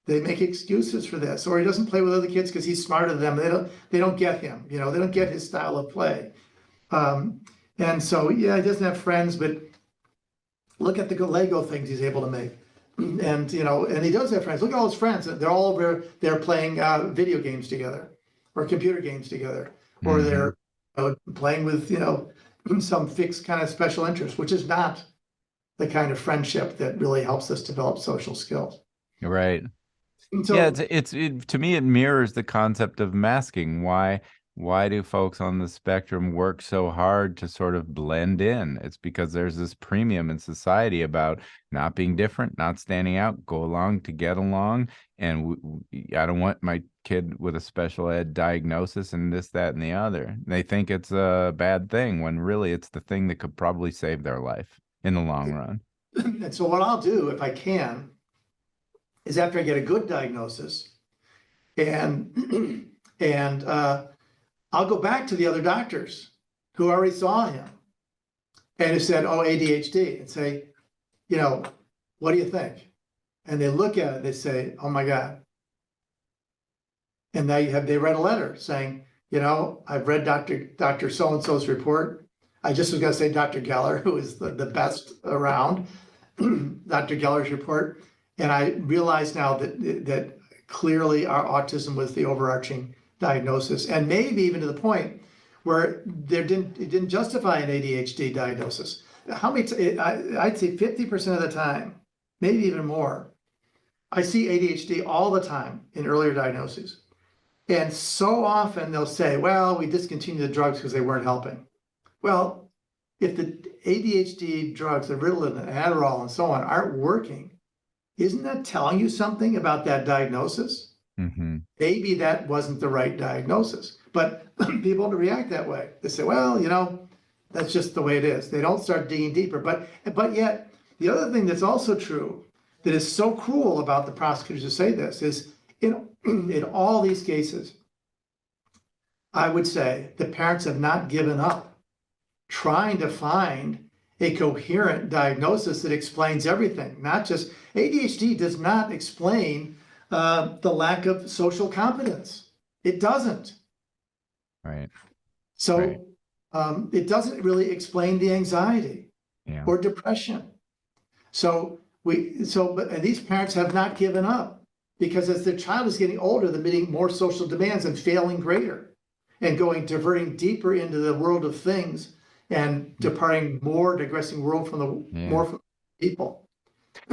They make excuses for this, or he doesn't play with other kids because he's smarter than them. They don't get him, they don't get his style of play. And so, he doesn't have friends, but look at the Lego things he's able to make. And, and he does have friends. Look at all his friends. They're all over there playing video games together, or computer games together, or they're playing with, some fixed kind of special interest, which is not the kind of friendship that really helps us develop social skills. Right. So, yeah, to me, it mirrors the concept of masking. Why do folks on the spectrum work so hard to sort of blend in? It's because there's this premium in society about not being different, not standing out, go along to get along. And I don't want my kid with a special ed diagnosis and this, that, and the other. They think it's a bad thing when really it's the thing that could probably save their life in the long run. And so what I'll do, if I can, is after I get a good diagnosis, and I'll go back to the other doctors who already saw him and who said, oh, ADHD, and say, what do you think? and they look at it, they say, oh my God. And they read a letter saying, I've read Dr. So-and-so's report. I just was gonna say Dr. Geller, who is the best around, Dr. Geller's report. And I realize now that clearly our autism was the overarching diagnosis, and maybe even to the point where it didn't justify an ADHD diagnosis. I'd say 50% of the time, maybe even more, I see ADHD all the time in earlier diagnoses. And so often they'll say, well, we discontinued the drugs because they weren't helping. Well, if the ADHD drugs, the Ritalin and Adderall and so on, aren't working, isn't that telling you something about that diagnosis? Mm-hmm. Maybe that wasn't the right diagnosis, but people don't react that way. They say, well, that's just the way it is. They don't start digging deeper. But yet, the other thing that's also true that is so cruel about the prosecutors who say this is in all these cases, I would say the parents have not given up trying to find a coherent diagnosis that explains everything. Not just ADHD does not explain the lack of social competence. It doesn't. Right. So Right. It doesn't really explain the anxiety Yeah. or depression. But these parents have not given up, because as their child is getting older, they're meeting more social demands and failing greater and diverting deeper into the world of things and digressing world from more from people.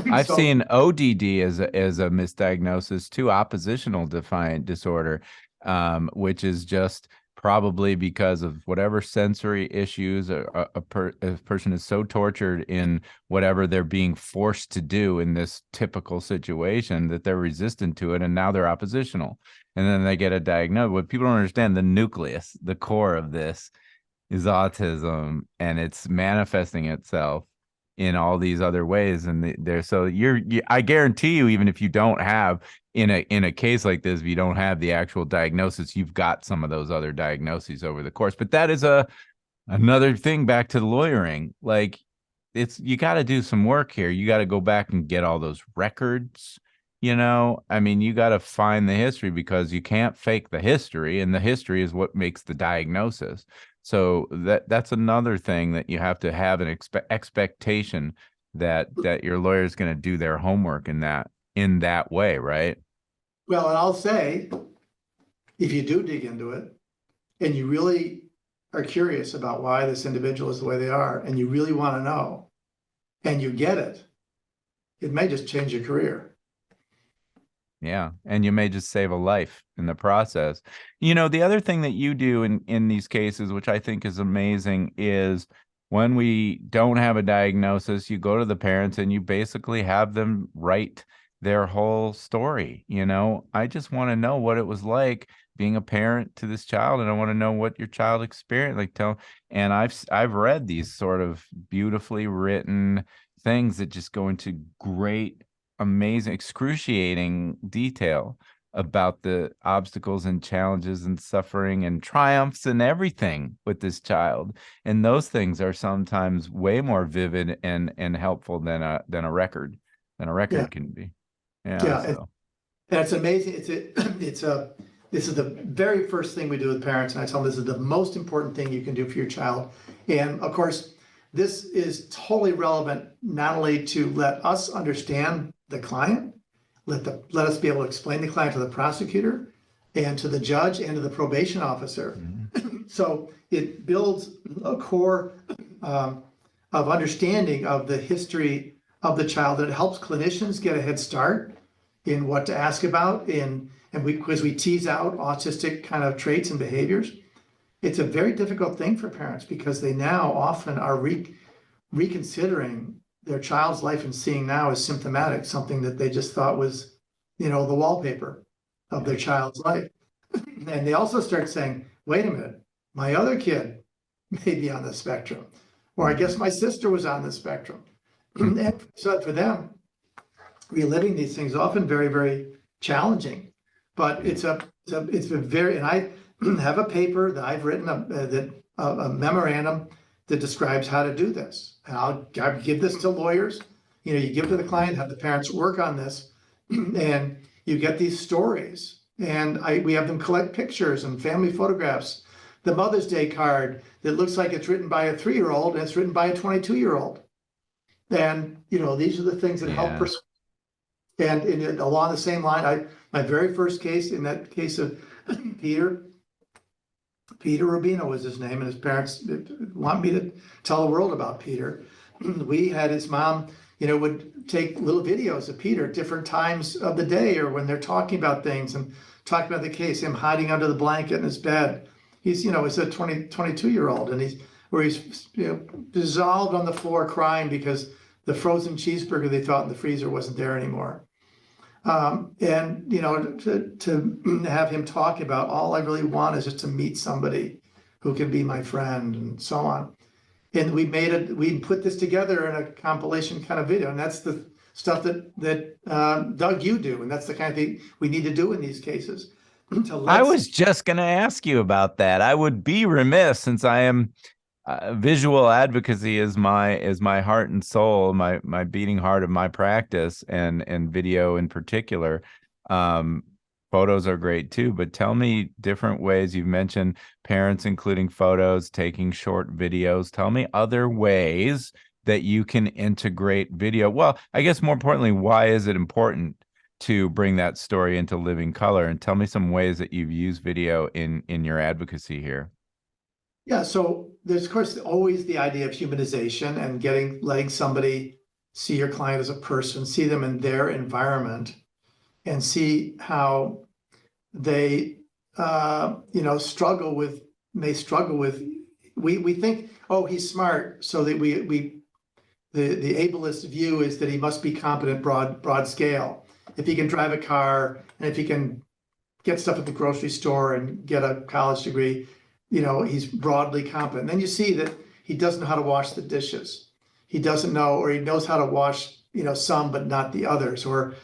I've So, seen ODD as a misdiagnosis too, oppositional defiant disorder, which is just probably because of whatever sensory issues a person is so tortured in whatever they're being forced to do in this typical situation that they're resistant to it, and now they're oppositional, and then they get a diagnosis. What people don't understand, the nucleus, the core of this is autism, and it's manifesting itself in all these other ways. And I guarantee you, even if you don't have in a case like this, if you don't have the actual diagnosis, you've got some of those other diagnoses over the course. But that is another thing back to the lawyering. Like, you got to do some work here. You got to go back and get all those records. I mean, you got to find the history, because you can't fake the history, and the history is what makes the diagnosis. So that's another thing that you have to have an expectation that your lawyer is going to do their homework in that way, right? well, and I'll say, if you do dig into it and you really are curious about why this individual is the way they are, and you really want to know, and you get it, it may just change your career. Yeah, and you may just save a life in the process. The other thing that you do in these cases, which I think is amazing, is when we don't have a diagnosis, you go to the parents and you basically have them write their whole story. I just want to know what it was like being a parent to this child, and I want to know what your child experienced. And I've read these sort of beautifully written things that just go into great, amazing, excruciating detail about the obstacles and challenges and suffering and triumphs and everything with this child. And those things are sometimes way more vivid and helpful than a record Yeah. can be. Yeah, So. and it's amazing. This is the very first thing we do with parents, and I tell them this is the most important thing you can do for your child. And of course, this is totally relevant not only to let us understand the client, let us be able to explain the client to the prosecutor and to the judge and to the probation officer. Mm-hmm. So it builds a core of understanding of the history of the child, that it helps clinicians get a head start in what to ask about, because we tease out autistic kind of traits and behaviors. It's a very difficult thing for parents, because they now often are reconsidering their child's life and seeing now as symptomatic something that they just thought was, the wallpaper of their child's life. And they also start saying, wait a minute, my other kid may be on the spectrum, or I guess my sister was on the spectrum. And so for them, reliving these things is often very, very challenging. But it's a very, and I have a paper that I've written, a memorandum that describes how to do this. And I'll give this to lawyers you give it to the client, have the parents work on this, and you get these stories. And we have them collect pictures and family photographs. The Mother's Day card that looks like it's written by a 3-year-old and it's written by a 22-year-old. And these are the things that help Yeah. and along the same line, my very first case, in that case of Peter Rubino was his name, and his parents want me to tell the world about Peter. We had his mom, would take little videos of Peter at different times of the day, or when they're talking about things and talking about the case, him hiding under the blanket in his bed. He's a 22-year-old, and he's dissolved on the floor crying because the frozen cheeseburger they thought in the freezer wasn't there anymore. And to have him talk about, all I really want is just to meet somebody who can be my friend, and so on. And we put this together in a compilation kind of video, and that's the stuff that Doug, you do, and that's the kind of thing we need to do in these cases. I was just going to ask you about that. I would be remiss, since I am visual advocacy is my heart and soul, my beating heart of my practice, and video in particular. Photos are great too, but tell me different ways. You've mentioned parents including photos, taking short videos. Tell me other ways that you can integrate video. Well, I guess more importantly, why is it important to bring that story into living color? And tell me some ways that you've used video in your advocacy here. Yeah, so there's of course always the idea of humanization and letting somebody see your client as a person, see them in their environment, and see how they struggle with we think, oh, he's smart, so that the ableist view is that he must be competent broad scale. If he can drive a car, and if he can get stuff at the grocery store and get a college degree, he's broadly competent. And then you see that he doesn't know how to wash the dishes. He doesn't know, or he knows how to wash, some, but not the others. Or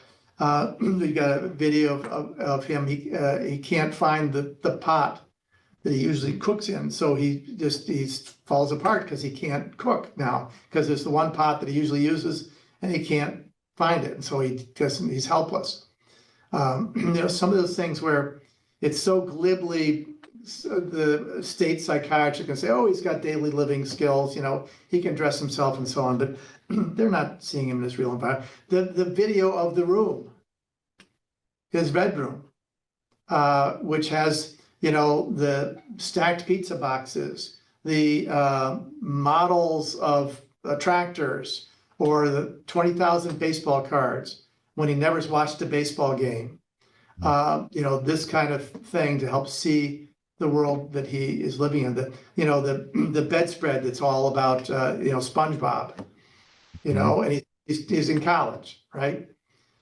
we got a video of him. He can't find the pot that he usually cooks in, so he falls apart because he can't cook now, because there's the one pot that he usually uses and he can't find it, and so he's helpless. Some of those things where it's so glibly, the state psychiatrist can say, oh, he's got daily living skills, he can dress himself and so on, but they're not seeing him in his real environment. The video of the room, his bedroom, which has, the stacked pizza boxes, the models of tractors, or the 20,000 baseball cards when he never's watched a baseball game. This kind of thing to help see the world that he is living in. The bedspread that's all about SpongeBob, and he's in college, right?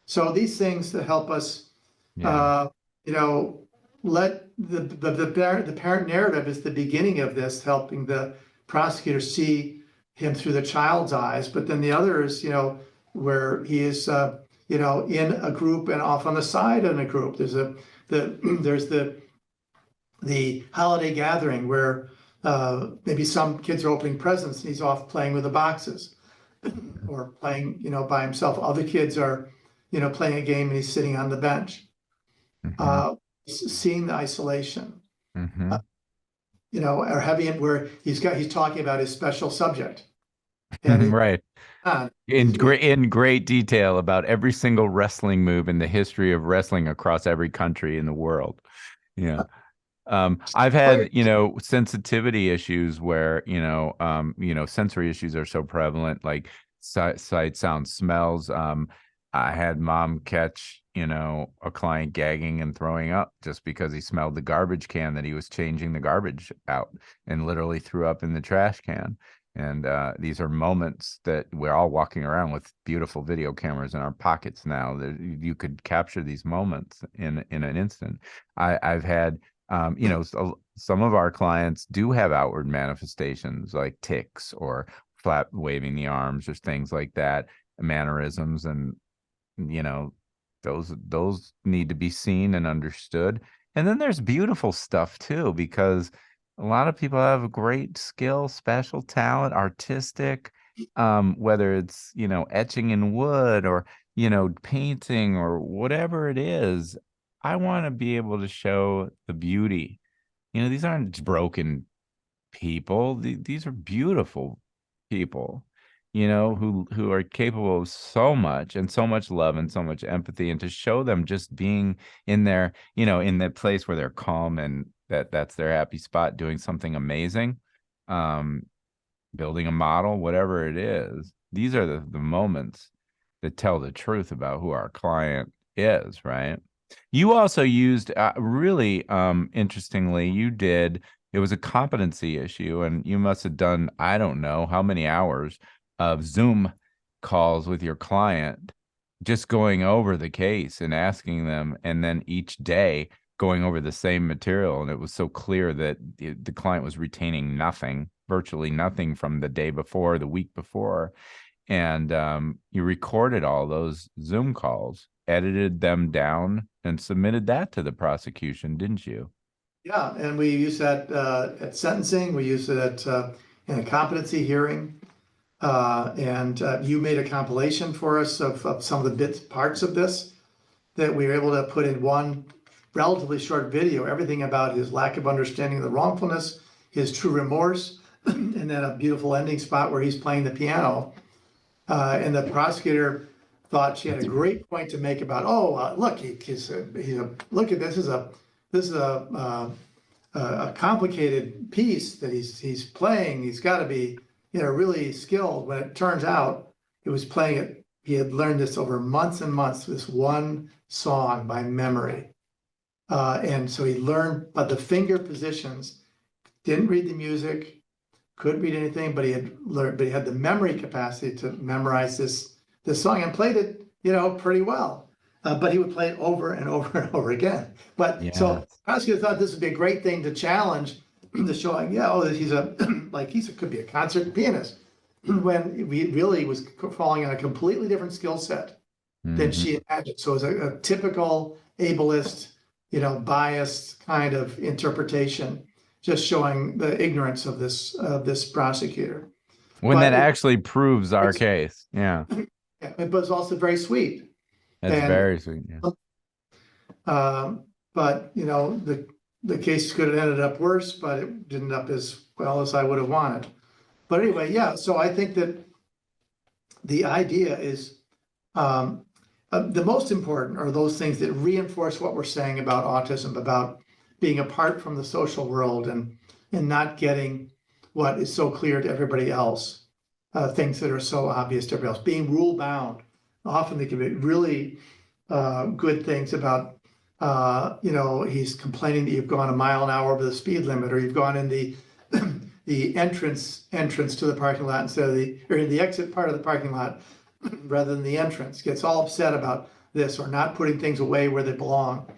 So these things that help us, let the parent narrative is the beginning of this, helping the prosecutor see him through the child's eyes. But then the other is, where he is, in a group and off on the side in a group. There's the holiday gathering where maybe some kids are opening presents and he's off playing with the boxes, or playing, by himself. Other kids are, playing a game and he's sitting on the bench. Seeing the isolation, or having it where he's talking about his special subject. And right. In great detail about every single wrestling move in the history of wrestling across every country in the world. Yeah. I've had, sensitivity issues where, sensory issues are so prevalent, like sight, sound, smells. I had mom catch, a client gagging and throwing up just because he smelled the garbage can that he was changing the garbage out, and literally threw up in the trash can. And these are moments that we're all walking around with beautiful video cameras in our pockets now. You could capture these moments in an instant. I've had, some of our clients do have outward manifestations like tics or flap waving the arms or things like that, mannerisms, and those need to be seen and understood. And then there's beautiful stuff too, because a lot of people have great skill, special talent, artistic, whether it's, etching in wood or, painting or whatever it is. I want to be able to show the beauty. These aren't broken people. These are beautiful people, who are capable of so much and so much love and so much empathy, and to show them just being in their, in that place where they're calm and that's their happy spot, doing something amazing, um, building a model, whatever it is. These are the moments that tell the truth about who our client is, right? You also used really interestingly, it was a competency issue, and you must have done, I don't know how many hours of Zoom calls with your client, just going over the case and asking them, and then each day going over the same material. And it was so clear that the client was retaining nothing, virtually nothing from the day before, the week before. And you recorded all those Zoom calls, edited them down, and submitted that to the prosecution, didn't you? Yeah, and we use that at sentencing. We use it in a competency hearing. And you made a compilation for us of some of the parts of this that we were able to put in one relatively short video, everything about his lack of understanding of the wrongfulness, his true remorse, and then a beautiful ending spot where he's playing the piano. And the prosecutor thought she had a great point to make about, look, look at this is a complicated piece that he's playing. He's got to be, really skilled. When it turns out he was playing it, he had learned this over months and months, this one song by memory. And so he learned, but the finger positions, didn't read the music, couldn't read anything, but he had the memory capacity to memorize this song and played it, pretty well. But he would play it over and over and over again. But Yeah. so the prosecutor thought this would be a great thing to challenge the showing, he's could be a concert pianist, when we really was falling on a completely different skill set than she imagined. So it was a typical ableist, biased kind of interpretation, just showing the ignorance of this prosecutor. When But that actually proves our case. Yeah. it was also very sweet. That's And very sweet. Yeah. But the case could have ended up worse, but it didn't end up as well as I would have wanted. But anyway, yeah. So I think that the idea is the most important are those things that reinforce what we're saying about autism, about being apart from the social world and not getting what is so clear to everybody else, things that are so obvious to everybody else, being rule bound. Often they can be really good things about, he's complaining that you've gone a mile an hour over the speed limit, or you've gone in the entrance to the parking lot instead of the exit part of the parking lot rather than the entrance. Gets all upset about this, or not putting things away where they belong,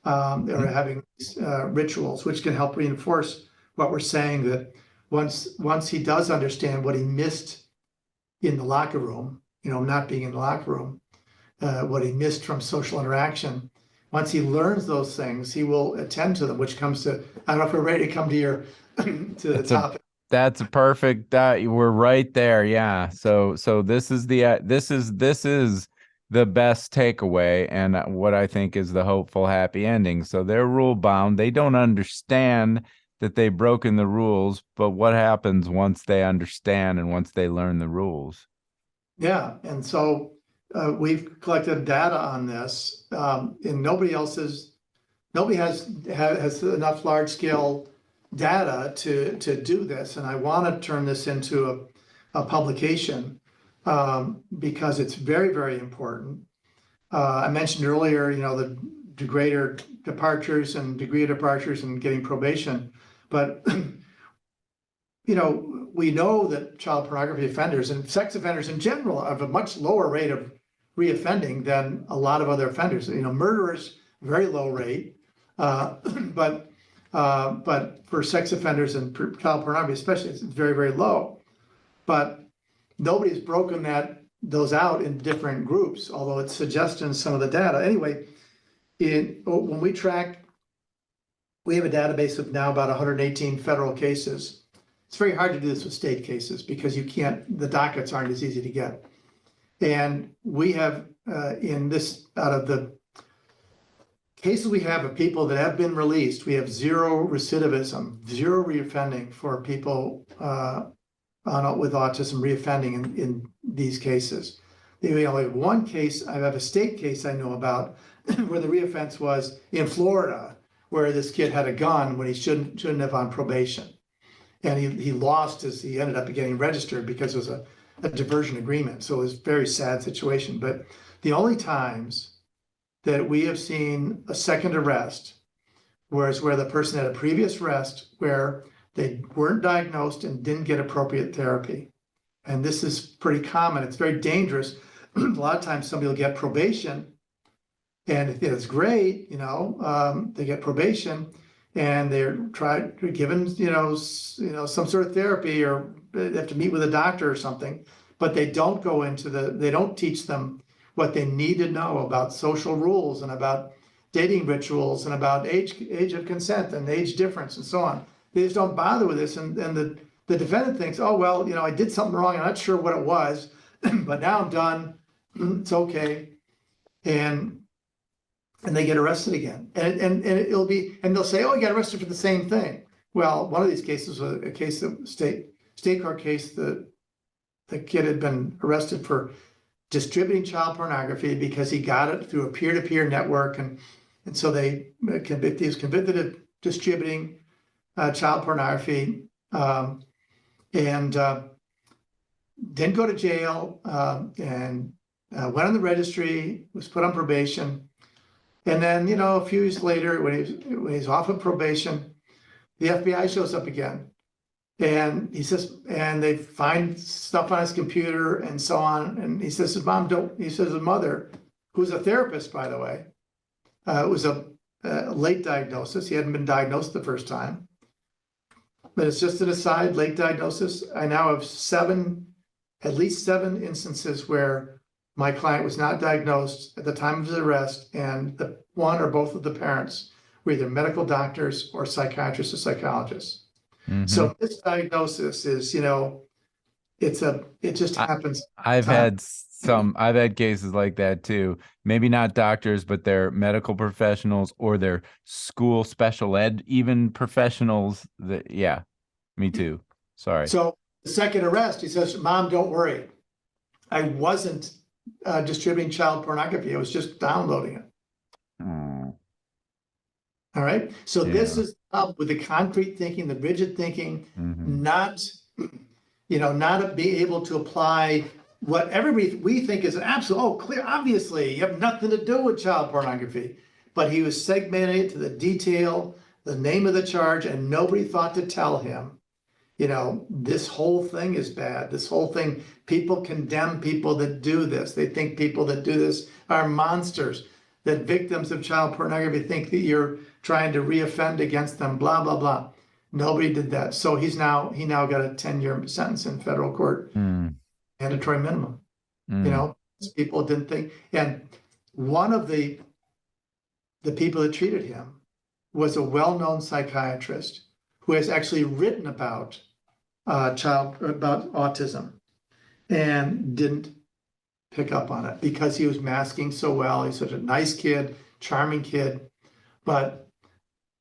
or having rituals, which can help reinforce what we're saying, that once he does understand what he missed in the locker room, not being in the locker room, what he missed from social interaction. Once he learns those things, he will attend to them, which comes to, I don't know if we're ready to come to your, to the topic. That's a perfect, we're right there. Yeah. So this is this is the best takeaway, and what I think is the hopeful happy ending. So they're rule bound. They don't understand that they've broken the rules, but what happens once they understand and once they learn the rules? Yeah. And so we've collected data on this, and nobody has enough large scale data to do this. And I want to turn this into a publication, because it's very, very important. I mentioned earlier, the departures and degree of departures and getting probation, but we know that child pornography offenders and sex offenders in general have a much lower rate of reoffending than a lot of other offenders. Murderers, very low rate, but for sex offenders and child pornography especially, it's very, very low. But nobody's broken those out in different groups, although it's suggested in some of the data. Anyway, when we have a database of now about 118 federal cases, it's very hard to do this with state cases because you can't, the dockets aren't as easy to get. And we have in this, out of the cases we have of people that have been released, we have zero recidivism, zero reoffending for people with autism reoffending in these cases. We only have one case, I have a state case I know about where the reoffense was in Florida, where this kid had a gun when he shouldn't have on probation. And he lost he ended up getting registered because it was a diversion agreement. So it was a very sad situation. But the only times that we have seen a second arrest where the person had a previous arrest where they weren't diagnosed and didn't get appropriate therapy. And this is pretty common. It's very dangerous. A lot of times somebody will get probation and it's great, they get probation and they're given, some sort of therapy, or they have to meet with a doctor or something, but they don't go into they don't teach them what they need to know about social rules and about dating rituals and about age of consent and age difference and so on. They just don't bother with this. And the defendant thinks, oh, well, I did something wrong. I'm not sure what it was, but now I'm done. It's okay. And they get arrested again. And they'll say, oh, you got arrested for the same thing. Well, one of these cases was a case of state court case that the kid had been arrested for distributing child pornography because he got it through a peer-to-peer network. And so he was convicted of distributing child pornography and didn't go to jail and went on the registry, was put on probation. And then, a few years later, when he's off of probation, the FBI shows up again. And he says, and they find stuff on his computer and so on. And he says, his mother, who's a therapist, by the way, it was a late diagnosis. He hadn't been diagnosed the first time. But it's just an aside, late diagnosis. I now have at least seven instances where my client was not diagnosed at the time of his arrest, and the one or both of the parents were either medical doctors or psychiatrists or psychologists. Mm-hmm. So this diagnosis is, it just happens. I've had cases like that too. Maybe not doctors, but they're medical professionals or they're school special ed, even professionals yeah, me too. Sorry. So the second arrest, he says, Mom, don't worry. I wasn't distributing child pornography. I was just downloading it. All right. So this is up with the concrete thinking, the rigid thinking, not being able to apply what we think is an absolute, clear, obviously you have nothing to do with child pornography, but he was segmenting it to the detail, the name of the charge, and nobody thought to tell him, this whole thing is bad. This whole thing, people condemn people that do this. They think people that do this are monsters, that victims of child pornography think that you're trying to reoffend against them, blah, blah, blah. Nobody did that. So he now got a 10-year sentence in federal court, mandatory minimum. People didn't think. And one of the people that treated him was a well-known psychiatrist who has actually written about autism and didn't pick up on it because he was masking so well. He's such a nice kid, charming kid. But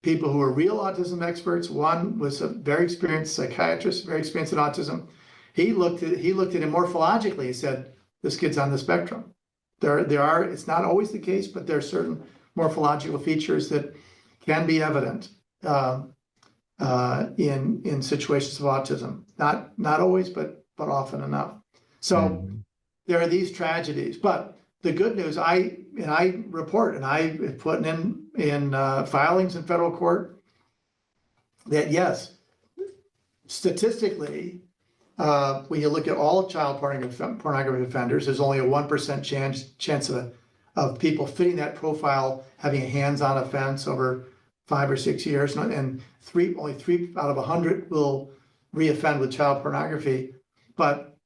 people who are real autism experts, one was a very experienced psychiatrist, very experienced in autism. He looked at him morphologically. He said, this kid's on the spectrum. There are, it's not always the case, but there are certain morphological features that can be evident in situations of autism. Not always, but often enough. So there are these tragedies. But the good news, I report and I put in filings in federal court that yes, statistically, when you look at all child pornography offenders, there's only a 1% chance of people fitting that profile having a hands-on offense over 5 or 6 years, and only 3 out of 100 will reoffend with child pornography. But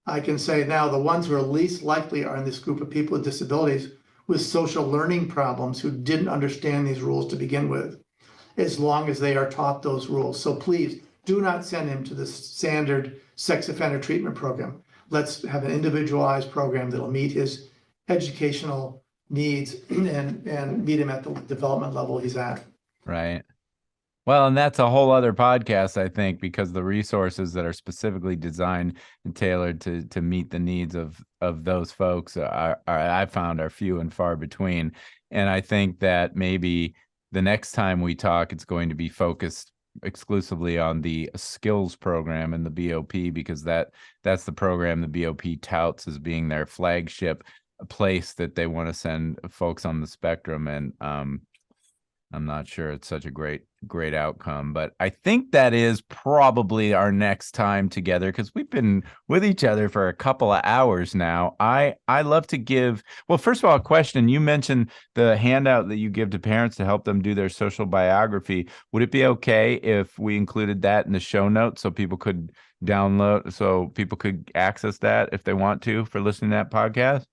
I can say now the ones who are least likely are in this group of people with disabilities with social learning problems who didn't understand these rules to begin with, as long as they are taught those rules. So please do not send him to the standard sex offender treatment program. Let's have an individualized program that'll meet his educational needs and meet him at the development level he's at. Right. Well, and that's a whole other podcast, I think, because the resources that are specifically designed and tailored to meet the needs of those folks are I found are few and far between. And I think that maybe the next time we talk, it's going to be focused exclusively on the skills program and the BOP, because that's the program the BOP touts as being their flagship place that they want to send folks on the spectrum. And I'm not sure it's such a great outcome, but I think that is probably our next time together, because we've been with each other for a couple of hours now. I love to give, well, first of all, a question. You mentioned the handout that you give to parents to help them do their social biography. Would it be okay if we included that in the show notes so people could download, so people could access that if they want to for listening to that podcast?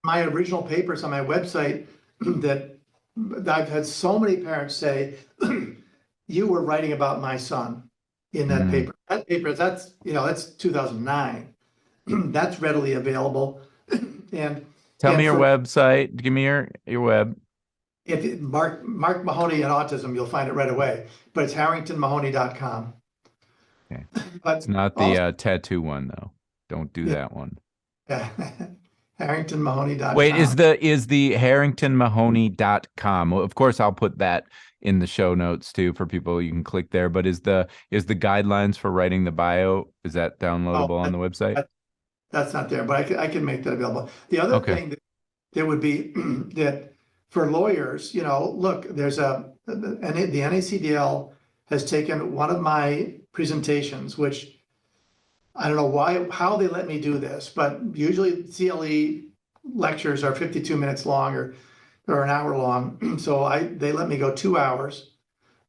My original papers on my website that I've had so many parents say, you were writing about my son in that paper. That paper, that's 2009. That's readily available. And tell me your website. Give me your web. If Mark Mahoney and Autism, you'll find it right away. But it's harringtonmahoney.com. Okay. But it's not the tattoo one though. Don't do that one. Yeah. harringtonmahoney.com. Wait, is the harringtonmahoney.com? Well, of course I'll put that in the show notes too for people. You can click there. But is the guidelines for writing the bio, is that downloadable on the website? That's not there, but I can make that available. The other thing that would be that for lawyers, look, there's the NACDL has taken one of my presentations, which I don't know how they let me do this, but usually CLE lectures are 52 minutes long or an hour long. So they let me go 2 hours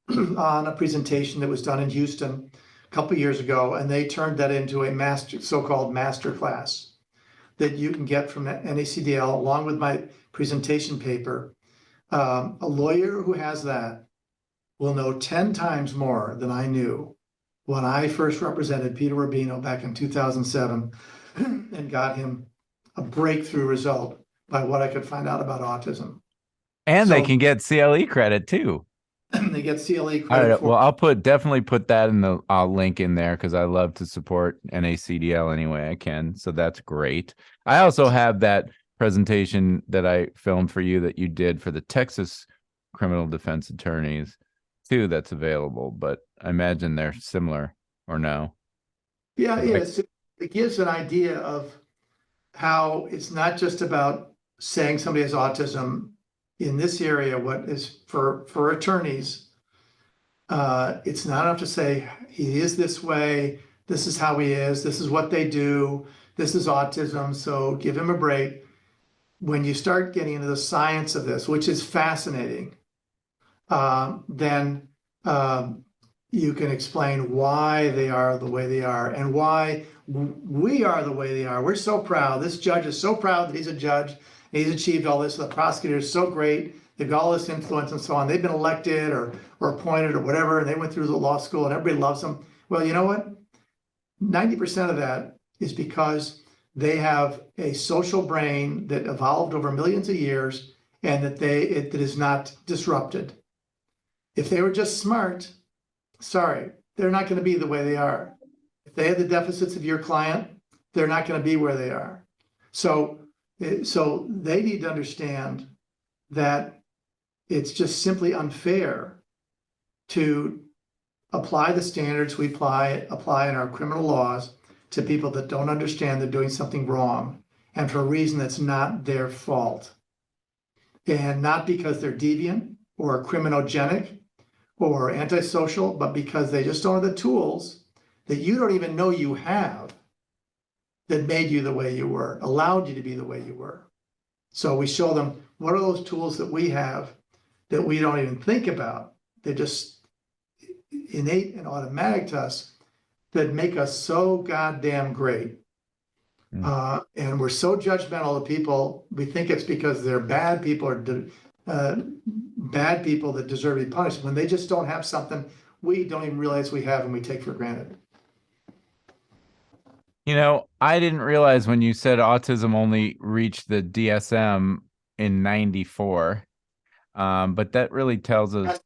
on a presentation that was done in Houston a couple of years ago, and they turned that into a so-called master class that you can get from NACDL along with my presentation paper. A lawyer who has that will know 10 times more than I knew when I first represented Peter Rubino back in 2007 and got him a breakthrough result by what I could find out about autism. And they can get CLE credit too. They get CLE credit. All right, well, I'll definitely put that I'll link in there, because I love to support NACDL any way I can. So that's great. I also have that presentation that I filmed for you that you did for the Texas criminal defense attorneys too, that's available, but I imagine they're similar, or no? Yeah, yes. It gives an idea of how it's not just about saying somebody has autism in this area. What is for attorneys, it's not enough to say he is this way, this is how he is, this is what they do, this is autism, so give him a break. When you start getting into the science of this, which is fascinating, then you can explain why they are the way they are and why we are the way they are. We're so proud. This judge is so proud that he's a judge and he's achieved all this. The prosecutor is so great. They've got all this influence and so on. They've been elected or appointed or whatever, and they went through the law school and everybody loves them. Well, you know what? 90% of that is because they have a social brain that evolved over millions of years and that it is not disrupted. If they were just smart, sorry, they're not going to be the way they are. If they have the deficits of your client, they're not going to be where they are. So they need to understand that it's just simply unfair to apply the standards we apply in our criminal laws to people that don't understand they're doing something wrong and for a reason that's not their fault. And not because they're deviant or criminogenic or antisocial, but because they just don't have the tools that you don't even know you have that made you the way you were, allowed you to be the way you were. So we show them what are those tools that we have that we don't even think about. They're just innate and automatic to us that make us so goddamn great. And we're so judgmental of people. We think it's because they're bad people or bad people that deserve to be punished when they just don't have something we don't even realize we have and we take for granted. I didn't realize when you said autism only reached the DSM in 94. But that really tells us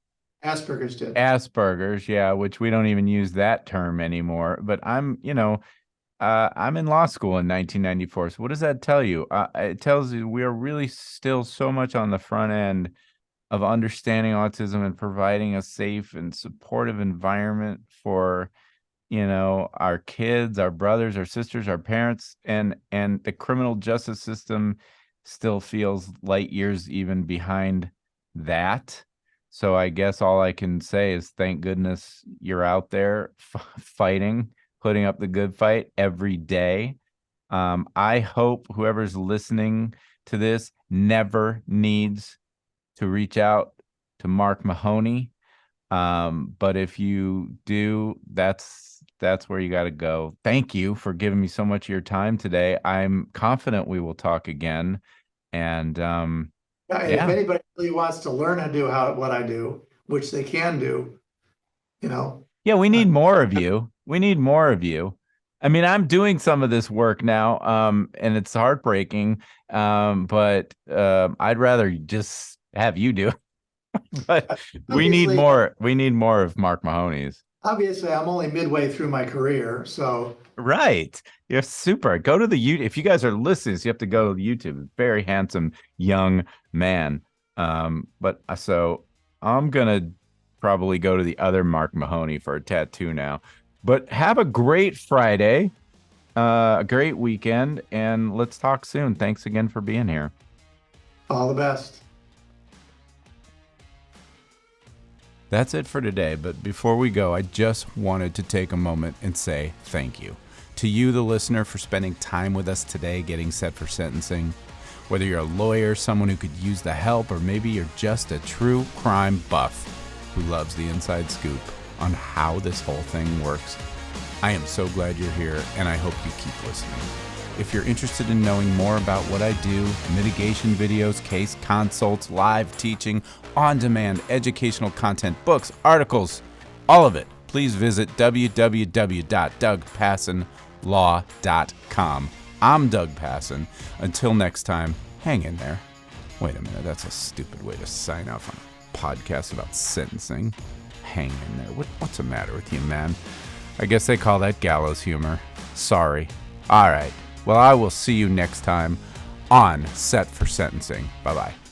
Asperger's did. Asperger's, yeah, which we don't even use that term anymore. But I'm in law school in 1994. So what does that tell you? It tells you we are really still so much on the front end of understanding autism and providing a safe and supportive environment for our kids, our brothers, our sisters, our parents, and the criminal justice system still feels light years even behind that. So I guess all I can say is thank goodness you're out there fighting, putting up the good fight every day. I hope whoever's listening to this never needs to reach out to Mark Mahoney. But if you do, that's where you got to go. Thank you for giving me so much of your time today. I'm confident we will talk again. And If anybody really wants to learn how to do what I do, which they can do, yeah, we need more of you. We need more of you. I mean, I'm doing some of this work now, and it's heartbreaking. But I'd rather just have you do it. But we need more. We need more of Mark Mahoney's. Obviously, I'm only midway through my career, so right. You're super. Go to the YouTube. If you guys are listening, you have to go to the YouTube. Very handsome young man. But so I'm gonna probably go to the other Mark Mahoney for a tattoo now. But have a great Friday, a great weekend, and let's talk soon. Thanks again for being here. All the best. That's it for today, but before we go, I just wanted to take a moment and say thank you to you, the listener, for spending time with us today getting set for sentencing. Whether you're a lawyer, someone who could use the help, or maybe you're just a true crime buff who loves the inside scoop on how this whole thing works, I am so glad you're here, and I hope you keep listening. If you're interested in knowing more about what I do, mitigation videos, case consults, live teaching, on-demand educational content, books, articles, all of it, please visit www.dougpassonlaw.com. I'm Doug Passon. Until next time, hang in there. Wait a minute, that's a stupid way to sign off on a podcast about sentencing. Hang in there. What's the matter with you, man? I guess they call that gallows humor. Sorry. All right. Well, I will see you next time on Set for Sentencing. Bye-bye.